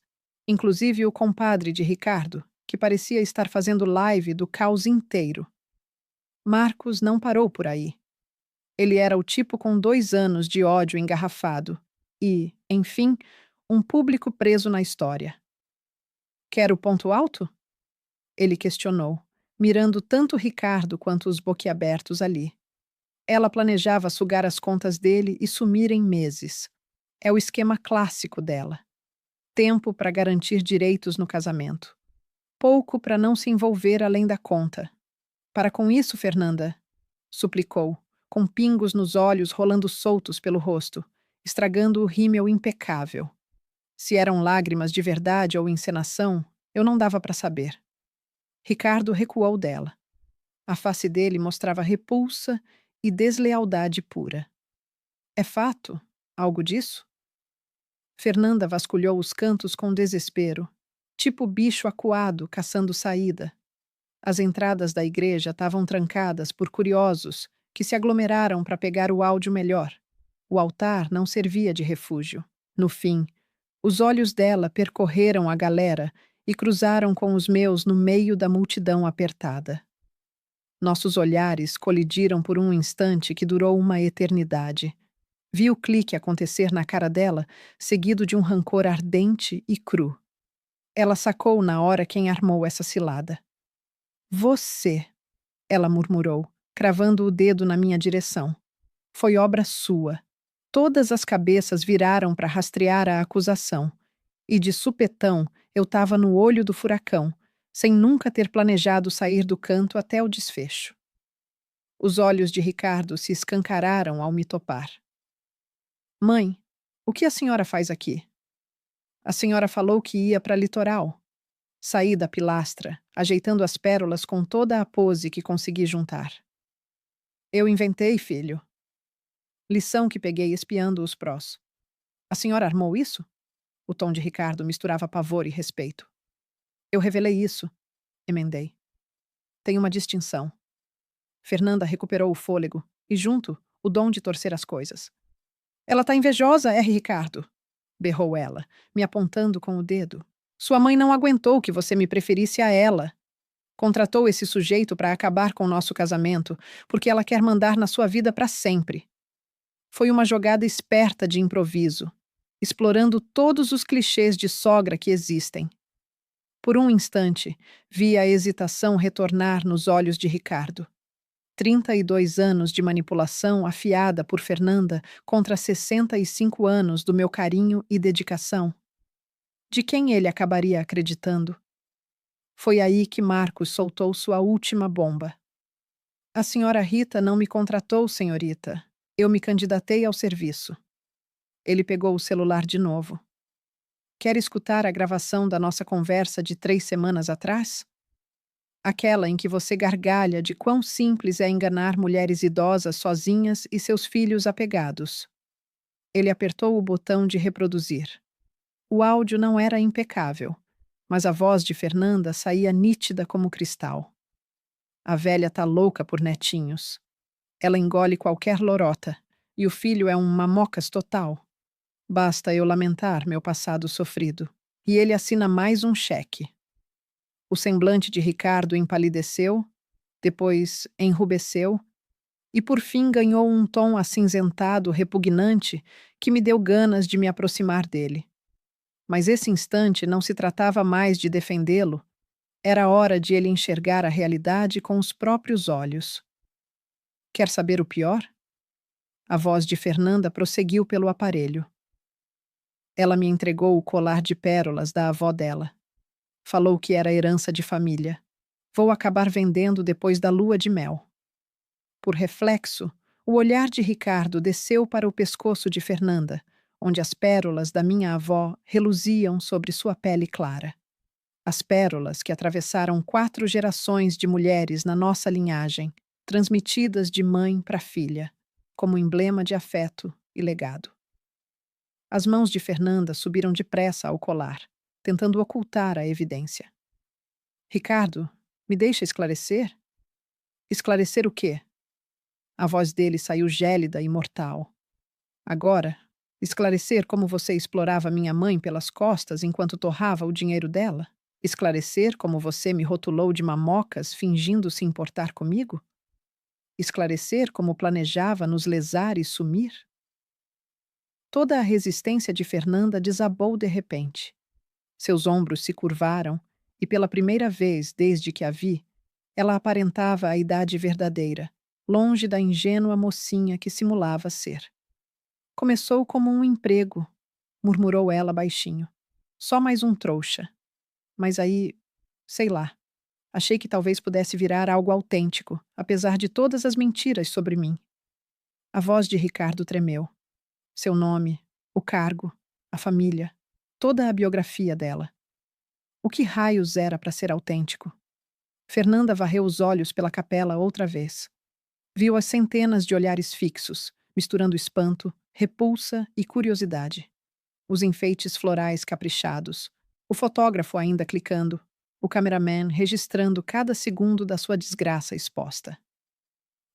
inclusive o compadre de Ricardo, que parecia estar fazendo live do caos inteiro. Marcos não parou por aí. Ele era o tipo com 2 anos de ódio engarrafado e, enfim, um público preso na história. Quer o ponto alto? Ele questionou, mirando tanto Ricardo quanto os boquiabertos ali. Ela planejava sugar as contas dele e sumir em meses. É o esquema clássico dela. Tempo para garantir direitos no casamento. Pouco para não se envolver além da conta. Para com isso, Fernanda, suplicou, com pingos nos olhos rolando soltos pelo rosto, estragando o rímel impecável. Se eram lágrimas de verdade ou encenação, eu não dava para saber. Ricardo recuou dela. A face dele mostrava repulsa e deslealdade pura. É fato? Algo disso? Fernanda vasculhou os cantos com desespero, tipo bicho acuado caçando saída. As entradas da igreja estavam trancadas por curiosos que se aglomeraram para pegar o áudio melhor. O altar não servia de refúgio. No fim, os olhos dela percorreram a galera e cruzaram com os meus no meio da multidão apertada. Nossos olhares colidiram por um instante que durou uma eternidade. Vi o clique acontecer na cara dela, seguido de um rancor ardente e cru. Ela sacou na hora quem armou essa cilada. Você, ela murmurou, cravando o dedo na minha direção. Foi obra sua. Todas as cabeças viraram para rastrear a acusação. E de supetão, eu estava no olho do furacão, sem nunca ter planejado sair do canto até o desfecho. Os olhos de Ricardo se escancararam ao me topar. Mãe, o que a senhora faz aqui? A senhora falou que ia para litoral. Saí da pilastra, ajeitando as pérolas com toda a pose que consegui juntar. Eu inventei, filho. Lição que peguei espiando os prós. A senhora armou isso? O tom de Ricardo misturava pavor e respeito. Eu revelei isso, emendei. Tem uma distinção. Fernanda recuperou o fôlego e, junto, o dom de torcer as coisas. Ela tá invejosa, R. Ricardo, berrou ela, me apontando com o dedo. Sua mãe não aguentou que você me preferisse a ela. Contratou esse sujeito para acabar com o nosso casamento, porque ela quer mandar na sua vida para sempre. Foi uma jogada esperta de improviso, explorando todos os clichês de sogra que existem. Por um instante, vi a hesitação retornar nos olhos de Ricardo. 32 anos de manipulação afiada por Fernanda contra 65 anos do meu carinho e dedicação. De quem ele acabaria acreditando? Foi aí que Marcos soltou sua última bomba. A senhora Rita não me contratou, senhorita. Eu me candidatei ao serviço. Ele pegou o celular de novo. Quer escutar a gravação da nossa conversa de 3 semanas atrás? Aquela em que você gargalha de quão simples é enganar mulheres idosas sozinhas e seus filhos apegados. Ele apertou o botão de reproduzir. O áudio não era impecável, mas a voz de Fernanda saía nítida como cristal. A velha tá louca por netinhos. Ela engole qualquer lorota, e o filho é um mamocas total. Basta eu lamentar meu passado sofrido, e ele assina mais um cheque. O semblante de Ricardo empalideceu, depois enrubesceu, e por fim ganhou um tom acinzentado, repugnante, que me deu ganas de me aproximar dele. Mas esse instante não se tratava mais de defendê-lo, era hora de ele enxergar a realidade com os próprios olhos. Quer saber o pior? A voz de Fernanda prosseguiu pelo aparelho. Ela me entregou o colar de pérolas da avó dela. Falou que era herança de família. Vou acabar vendendo depois da lua de mel. Por reflexo, o olhar de Ricardo desceu para o pescoço de Fernanda, onde as pérolas da minha avó reluziam sobre sua pele clara. As pérolas que atravessaram 4 gerações de mulheres na nossa linhagem, transmitidas de mãe para filha, como emblema de afeto e legado. As mãos de Fernanda subiram depressa ao colar, tentando ocultar a evidência. Ricardo, me deixa esclarecer? Esclarecer o quê? A voz dele saiu gélida e mortal. Agora, esclarecer como você explorava minha mãe pelas costas enquanto torrava o dinheiro dela? Esclarecer como você me rotulou de mamocas fingindo se importar comigo? Esclarecer como planejava nos lesar e sumir? Toda a resistência de Fernanda desabou de repente. Seus ombros se curvaram e, pela primeira vez desde que a vi, ela aparentava a idade verdadeira, longe da ingênua mocinha que simulava ser. Começou como um emprego, murmurou ela baixinho. Só mais um trouxa. Mas aí, sei lá, achei que talvez pudesse virar algo autêntico, apesar de todas as mentiras sobre mim. A voz de Ricardo tremeu. Seu nome, o cargo, a família, toda a biografia dela. O que raios era para ser autêntico? Fernanda varreu os olhos pela capela outra vez. Viu as centenas de olhares fixos, misturando espanto, repulsa e curiosidade. Os enfeites florais caprichados, o fotógrafo ainda clicando, o cameraman registrando cada segundo da sua desgraça exposta.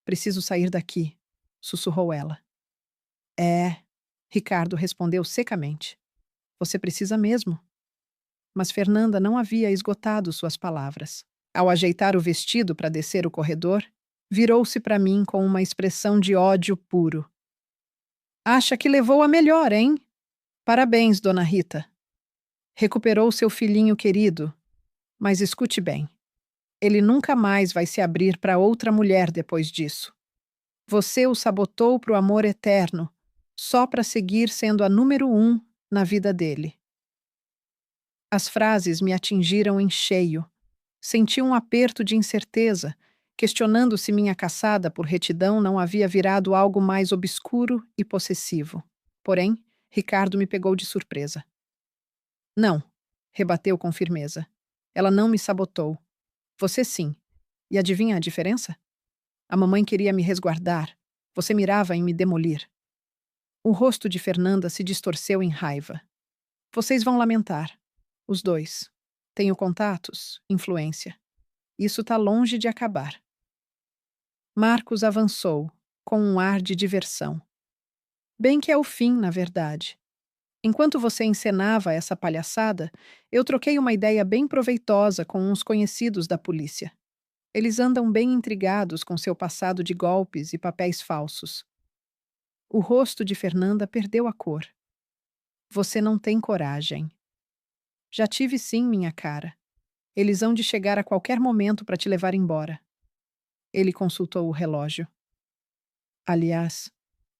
Preciso sair daqui, sussurrou ela. Ricardo respondeu secamente. Você precisa mesmo. Mas Fernanda não havia esgotado suas palavras. Ao ajeitar o vestido para descer o corredor, virou-se para mim com uma expressão de ódio puro. Acha que levou a melhor, hein? Parabéns, dona Rita. Recuperou seu filhinho querido. Mas escute bem. Ele nunca mais vai se abrir para outra mulher depois disso. Você o sabotou para o amor eterno, só para seguir sendo a número 1 na vida dele. As frases me atingiram em cheio. Senti um aperto de incerteza, questionando se minha caçada por retidão não havia virado algo mais obscuro e possessivo. Porém, Ricardo me pegou de surpresa. Não, rebateu com firmeza. Ela não me sabotou. Você sim. E adivinha a diferença? A mamãe queria me resguardar. Você mirava em me demolir. O rosto de Fernanda se distorceu em raiva. Vocês vão lamentar. Os dois. Tenho contatos, influência. Isso tá longe de acabar. Marcos avançou, com um ar de diversão. Bem que é o fim, na verdade. Enquanto você encenava essa palhaçada, eu troquei uma ideia bem proveitosa com uns conhecidos da polícia. Eles andam bem intrigados com seu passado de golpes e papéis falsos. O rosto de Fernanda perdeu a cor. Você não tem coragem. Já tive sim, minha cara. Eles hão de chegar a qualquer momento para te levar embora. Ele consultou o relógio. Aliás,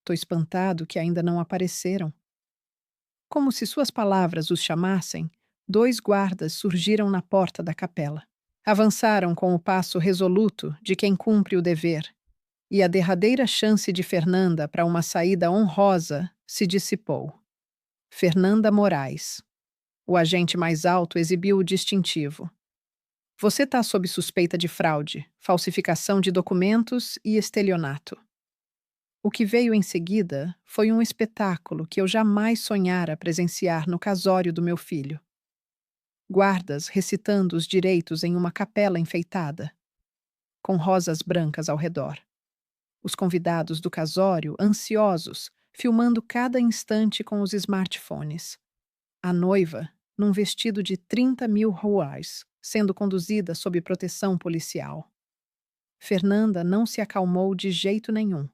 tô espantado que ainda não apareceram. Como se suas palavras os chamassem, dois guardas surgiram na porta da capela. Avançaram com o passo resoluto de quem cumpre o dever, e a derradeira chance de Fernanda para uma saída honrosa se dissipou. Fernanda Moraes. O agente mais alto exibiu o distintivo. Você está sob suspeita de fraude, falsificação de documentos e estelionato. O que veio em seguida foi um espetáculo que eu jamais sonhara presenciar no casório do meu filho. Guardas recitando os direitos em uma capela enfeitada, com rosas brancas ao redor. Os convidados do casório, ansiosos, filmando cada instante com os smartphones. A noiva, num vestido de 30.000 reais, sendo conduzida sob proteção policial. Fernanda não se acalmou de jeito nenhum.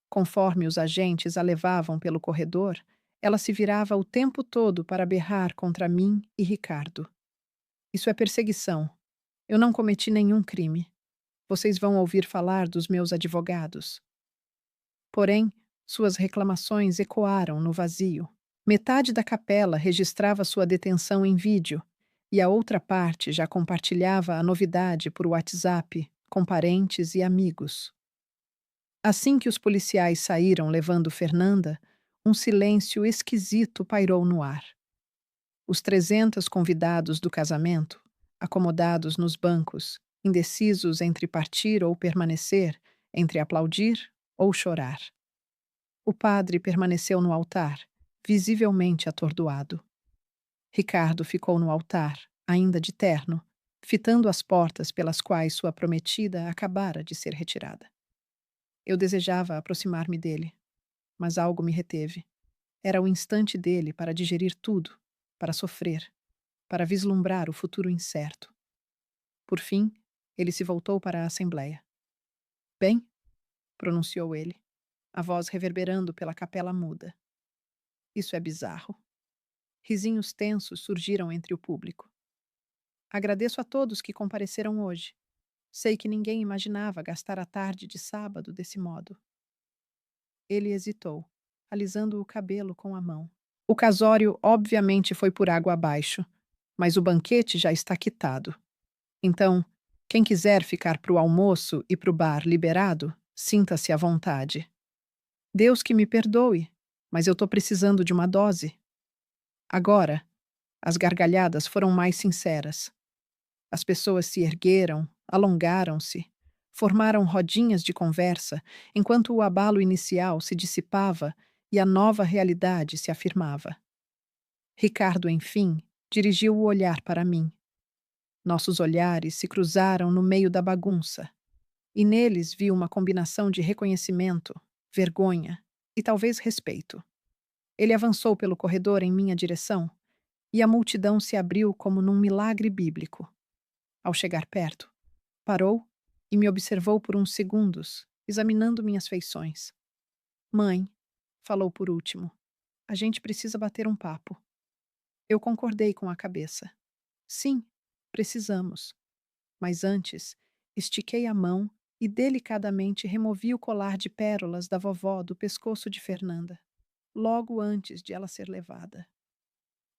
Conforme os agentes a levavam pelo corredor, ela se virava o tempo todo para berrar contra mim e Ricardo. Isso é perseguição. Eu não cometi nenhum crime. Vocês vão ouvir falar dos meus advogados. Porém, suas reclamações ecoaram no vazio. Metade da capela registrava sua detenção em vídeo e a outra parte já compartilhava a novidade por WhatsApp com parentes e amigos. Assim que os policiais saíram levando Fernanda, um silêncio esquisito pairou no ar. Os 300 convidados do casamento, acomodados nos bancos, indecisos entre partir ou permanecer, entre aplaudir ou chorar. O padre permaneceu no altar, visivelmente atordoado. Ricardo ficou no altar, ainda de terno, fitando as portas pelas quais sua prometida acabara de ser retirada. Eu desejava aproximar-me dele, mas algo me reteve. Era o instante dele para digerir tudo, para sofrer, para vislumbrar o futuro incerto. Por fim, ele se voltou para a assembleia. Bem, pronunciou ele, a voz reverberando pela capela muda. Isso é bizarro. Risinhos tensos surgiram entre o público. Agradeço a todos que compareceram hoje. Sei que ninguém imaginava gastar a tarde de sábado desse modo. Ele hesitou, alisando o cabelo com a mão. O casório obviamente foi por água abaixo, mas o banquete já está quitado. Então, quem quiser ficar para o almoço e para o bar liberado, sinta-se à vontade. Deus que me perdoe, mas eu estou precisando de uma dose. Agora, as gargalhadas foram mais sinceras. As pessoas se ergueram, alongaram-se, formaram rodinhas de conversa, enquanto o abalo inicial se dissipava e a nova realidade se afirmava. Ricardo, enfim, dirigiu o olhar para mim. Nossos olhares se cruzaram no meio da bagunça, e neles vi uma combinação de reconhecimento, vergonha e talvez respeito. Ele avançou pelo corredor em minha direção, e a multidão se abriu como num milagre bíblico. Ao chegar perto, parou e me observou por uns segundos, examinando minhas feições. Mãe, falou por último, a gente precisa bater um papo. Eu concordei com a cabeça. Sim, precisamos. Mas antes, estiquei a mão e delicadamente removi o colar de pérolas da vovó do pescoço de Fernanda, logo antes de ela ser levada.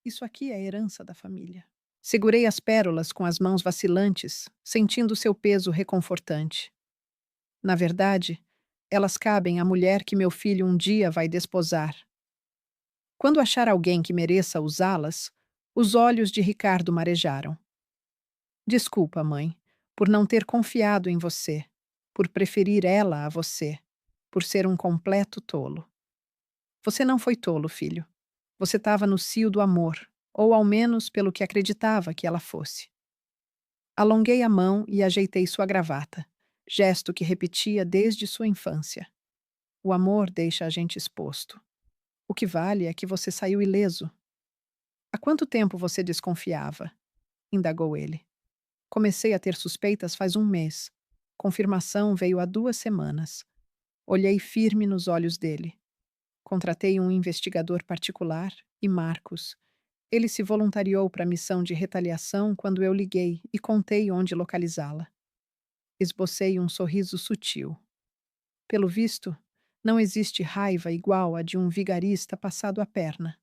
Isso aqui é herança da família. Segurei as pérolas com as mãos vacilantes, sentindo seu peso reconfortante. Na verdade, elas cabem à mulher que meu filho um dia vai desposar. Quando achar alguém que mereça usá-las, os olhos de Ricardo marejaram. Desculpa, mãe, por não ter confiado em você, por preferir ela a você, por ser um completo tolo. Você não foi tolo, filho. Você estava no cio do amor, ou ao menos pelo que acreditava que ela fosse. Alonguei a mão e ajeitei sua gravata, gesto que repetia desde sua infância. O amor deixa a gente exposto. O que vale é que você saiu ileso. Há quanto tempo você desconfiava? Indagou ele. Comecei a ter suspeitas faz um mês. Confirmação veio há 2 semanas. Olhei firme nos olhos dele. Contratei um investigador particular e Marcos. Ele se voluntariou para a missão de retaliação quando eu liguei e contei onde localizá-la. Esbocei um sorriso sutil. Pelo visto, não existe raiva igual a de um vigarista passado a perna.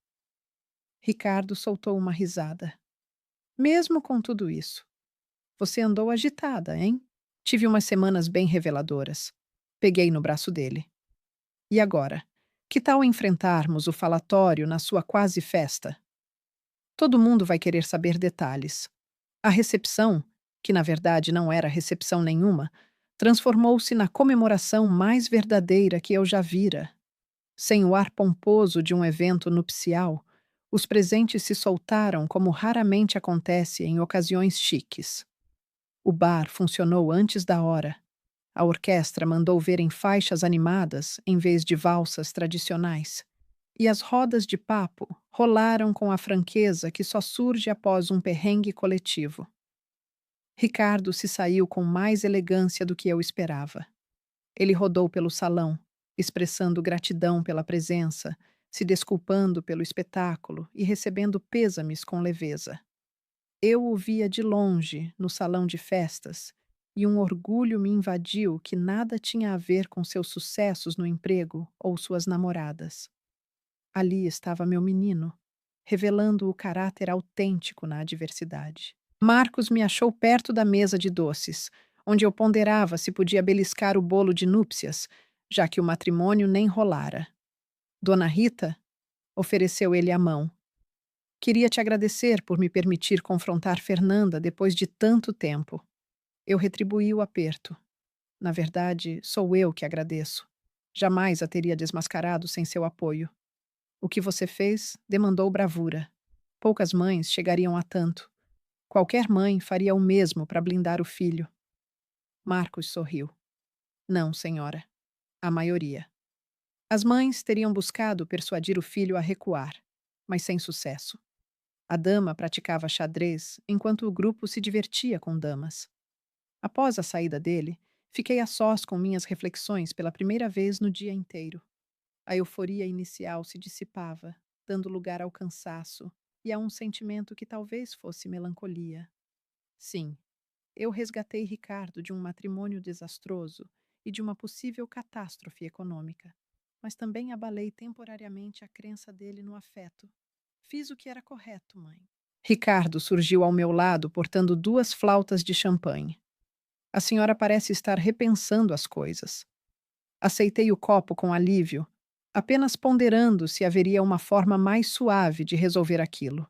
Ricardo soltou uma risada. Mesmo com tudo isso, você andou agitada, hein? Tive umas semanas bem reveladoras. Peguei no braço dele. E agora? Que tal enfrentarmos o falatório na sua quase festa? Todo mundo vai querer saber detalhes. A recepção, que na verdade não era recepção nenhuma, transformou-se na comemoração mais verdadeira que eu já vira. Sem o ar pomposo de um evento nupcial, os presentes se soltaram como raramente acontece em ocasiões chiques. O bar funcionou antes da hora. A orquestra mandou ver em faixas animadas em vez de valsas tradicionais. E as rodas de papo rolaram com a franqueza que só surge após um perrengue coletivo. Ricardo se saiu com mais elegância do que eu esperava. Ele rodou pelo salão, expressando gratidão pela presença, se desculpando pelo espetáculo e recebendo pêsames com leveza. Eu o via de longe, no salão de festas, e um orgulho me invadiu que nada tinha a ver com seus sucessos no emprego ou suas namoradas. Ali estava meu menino, revelando o caráter autêntico na adversidade. Marcos me achou perto da mesa de doces, onde eu ponderava se podia beliscar o bolo de núpcias, já que o matrimônio nem rolara. Dona Rita? Ofereceu ele a mão. Queria te agradecer por me permitir confrontar Fernanda depois de tanto tempo. Eu retribuí o aperto. Na verdade, sou eu que agradeço. Jamais a teria desmascarado sem seu apoio. O que você fez demandou bravura. Poucas mães chegariam a tanto. Qualquer mãe faria o mesmo para blindar o filho. Marcos sorriu. Não, senhora. A maioria. As mães teriam buscado persuadir o filho a recuar, mas sem sucesso. A dama praticava xadrez enquanto o grupo se divertia com damas. Após a saída dele, fiquei a sós com minhas reflexões pela primeira vez no dia inteiro. A euforia inicial se dissipava, dando lugar ao cansaço e a um sentimento que talvez fosse melancolia. Sim, eu resgatei Ricardo de um matrimônio desastroso e de uma possível catástrofe econômica, mas também abalei temporariamente a crença dele no afeto. Fiz o que era correto, mãe. Ricardo surgiu ao meu lado portando 2 flautas de champanhe. A senhora parece estar repensando as coisas. Aceitei o copo com alívio, apenas ponderando se haveria uma forma mais suave de resolver aquilo.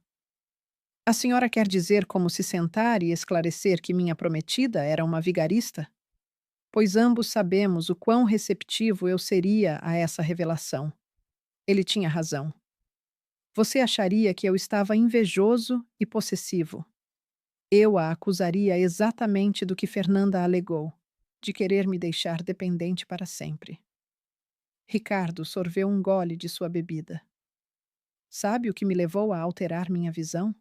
A senhora quer dizer como se sentar e esclarecer que minha prometida era uma vigarista? Pois ambos sabemos o quão receptivo eu seria a essa revelação. Ele tinha razão. Você acharia que eu estava invejoso e possessivo. Eu a acusaria exatamente do que Fernanda alegou, de querer me deixar dependente para sempre. Ricardo sorveu um gole de sua bebida. Sabe o que me levou a alterar minha visão?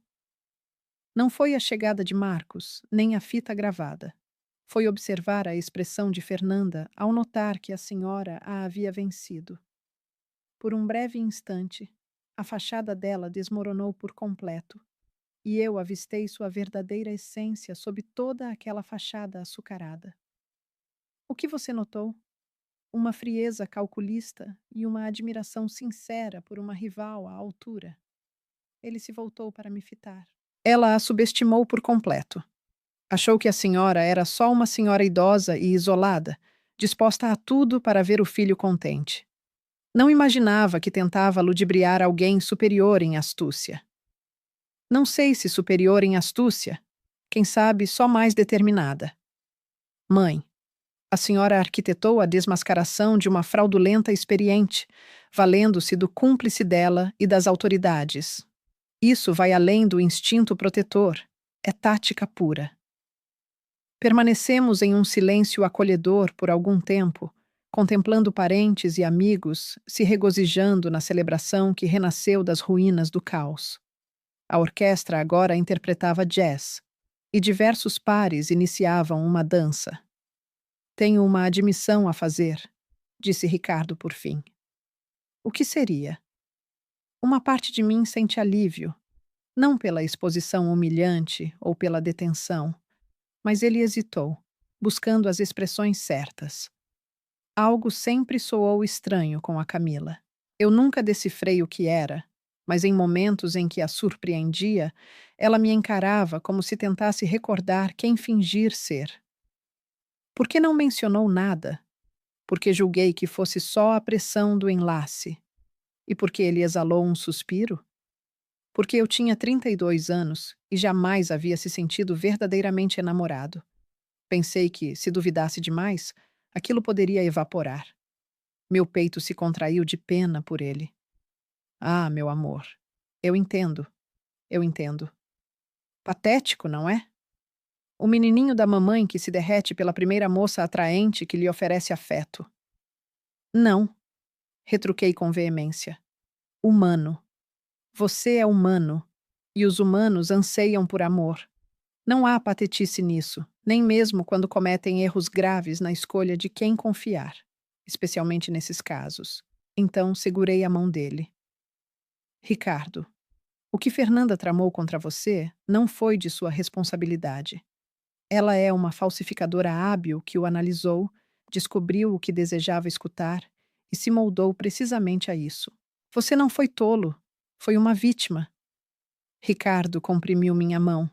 Não foi a chegada de Marcos, nem a fita gravada. Foi observar a expressão de Fernanda ao notar que a senhora a havia vencido. Por um breve instante, a fachada dela desmoronou por completo, e eu avistei sua verdadeira essência sob toda aquela fachada açucarada. O que você notou? Uma frieza calculista e uma admiração sincera por uma rival à altura. Ele se voltou para me fitar. Ela a subestimou por completo. Achou que a senhora era só uma senhora idosa e isolada, disposta a tudo para ver o filho contente. Não imaginava que tentava ludibriar alguém superior em astúcia. Não sei se superior em astúcia, quem sabe só mais determinada. Mãe, A senhora arquitetou a desmascaração de uma fraudulenta experiente, valendo-se do cúmplice dela e das autoridades. Isso vai além do instinto protetor. É tática pura. Permanecemos em um silêncio acolhedor por algum tempo, contemplando parentes e amigos se regozijando na celebração que renasceu das ruínas do caos. A orquestra agora interpretava jazz, e diversos pares iniciavam uma dança. Tenho uma admissão a fazer, disse Ricardo por fim. O que seria? Uma parte de mim sente alívio, não pela exposição humilhante ou pela detenção, mas ele hesitou, buscando as expressões certas. Algo sempre soou estranho com a Camila. Eu nunca decifrei o que era, mas em momentos em que a surpreendia, ela me encarava como se tentasse recordar quem fingir ser. Por que não mencionou nada? Porque julguei que fosse só a pressão do enlace. E porque ele exalou um suspiro? Porque eu tinha 32 anos e jamais havia se sentido verdadeiramente enamorado. Pensei que, se duvidasse demais, aquilo poderia evaporar. Meu peito se contraiu de pena por ele. Ah, meu amor, eu entendo, eu entendo. Patético, não é? O menininho da mamãe que se derrete pela primeira moça atraente que lhe oferece afeto. Não, retruquei com veemência. Humano. Você é humano, e os humanos anseiam por amor. Não há patetice nisso, nem mesmo quando cometem erros graves na escolha de quem confiar, especialmente nesses casos. Então segurei a mão dele. Ricardo, o que Fernanda tramou contra você não foi de sua responsabilidade. Ela é uma falsificadora hábil que o analisou, descobriu o que desejava escutar e se moldou precisamente a isso. Você não foi tolo, foi uma vítima. Ricardo comprimiu minha mão.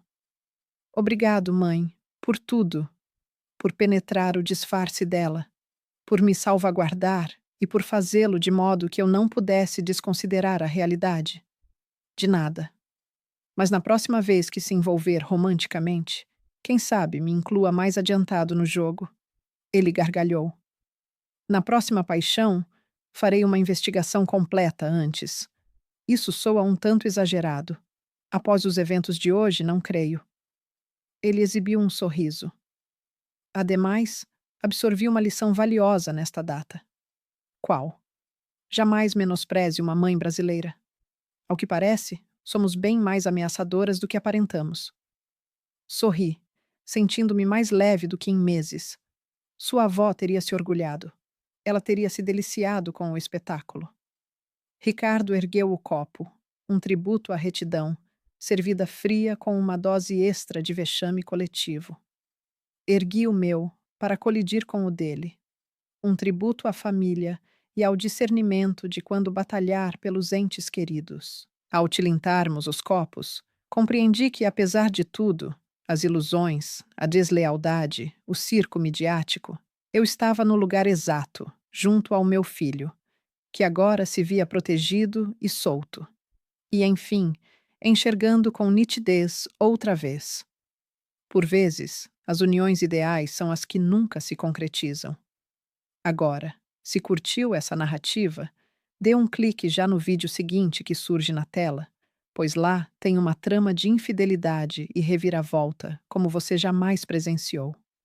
Obrigado, mãe, por tudo, por penetrar o disfarce dela, por me salvaguardar e por fazê-lo de modo que eu não pudesse desconsiderar a realidade. De nada. Mas na próxima vez que se envolver romanticamente, quem sabe me inclua mais adiantado no jogo. Ele gargalhou. Na próxima paixão, farei uma investigação completa antes. Isso soa um tanto exagerado. Após os eventos de hoje, não creio. Ele exibiu um sorriso. Ademais, absorvi uma lição valiosa nesta data. Qual? Jamais menospreze uma mãe brasileira. Ao que parece, somos bem mais ameaçadoras do que aparentamos. Sorri, sentindo-me mais leve do que em meses. Sua avó teria se orgulhado. Ela teria se deliciado com o espetáculo. Ricardo ergueu o copo, um tributo à retidão, servida fria com uma dose extra de vexame coletivo. Ergui o meu, para colidir com o dele. Um tributo à família e ao discernimento de quando batalhar pelos entes queridos. Ao tilintarmos os copos, compreendi que, apesar de tudo, as ilusões, a deslealdade, o circo midiático, eu estava no lugar exato, junto ao meu filho, que agora se via protegido e solto. E, enfim, enxergando com nitidez outra vez. Por vezes, as uniões ideais são as que nunca se concretizam. Agora, se curtiu essa narrativa, dê um clique já no vídeo seguinte que surge na tela, pois lá tem uma trama de infidelidade e reviravolta como você jamais presenciou.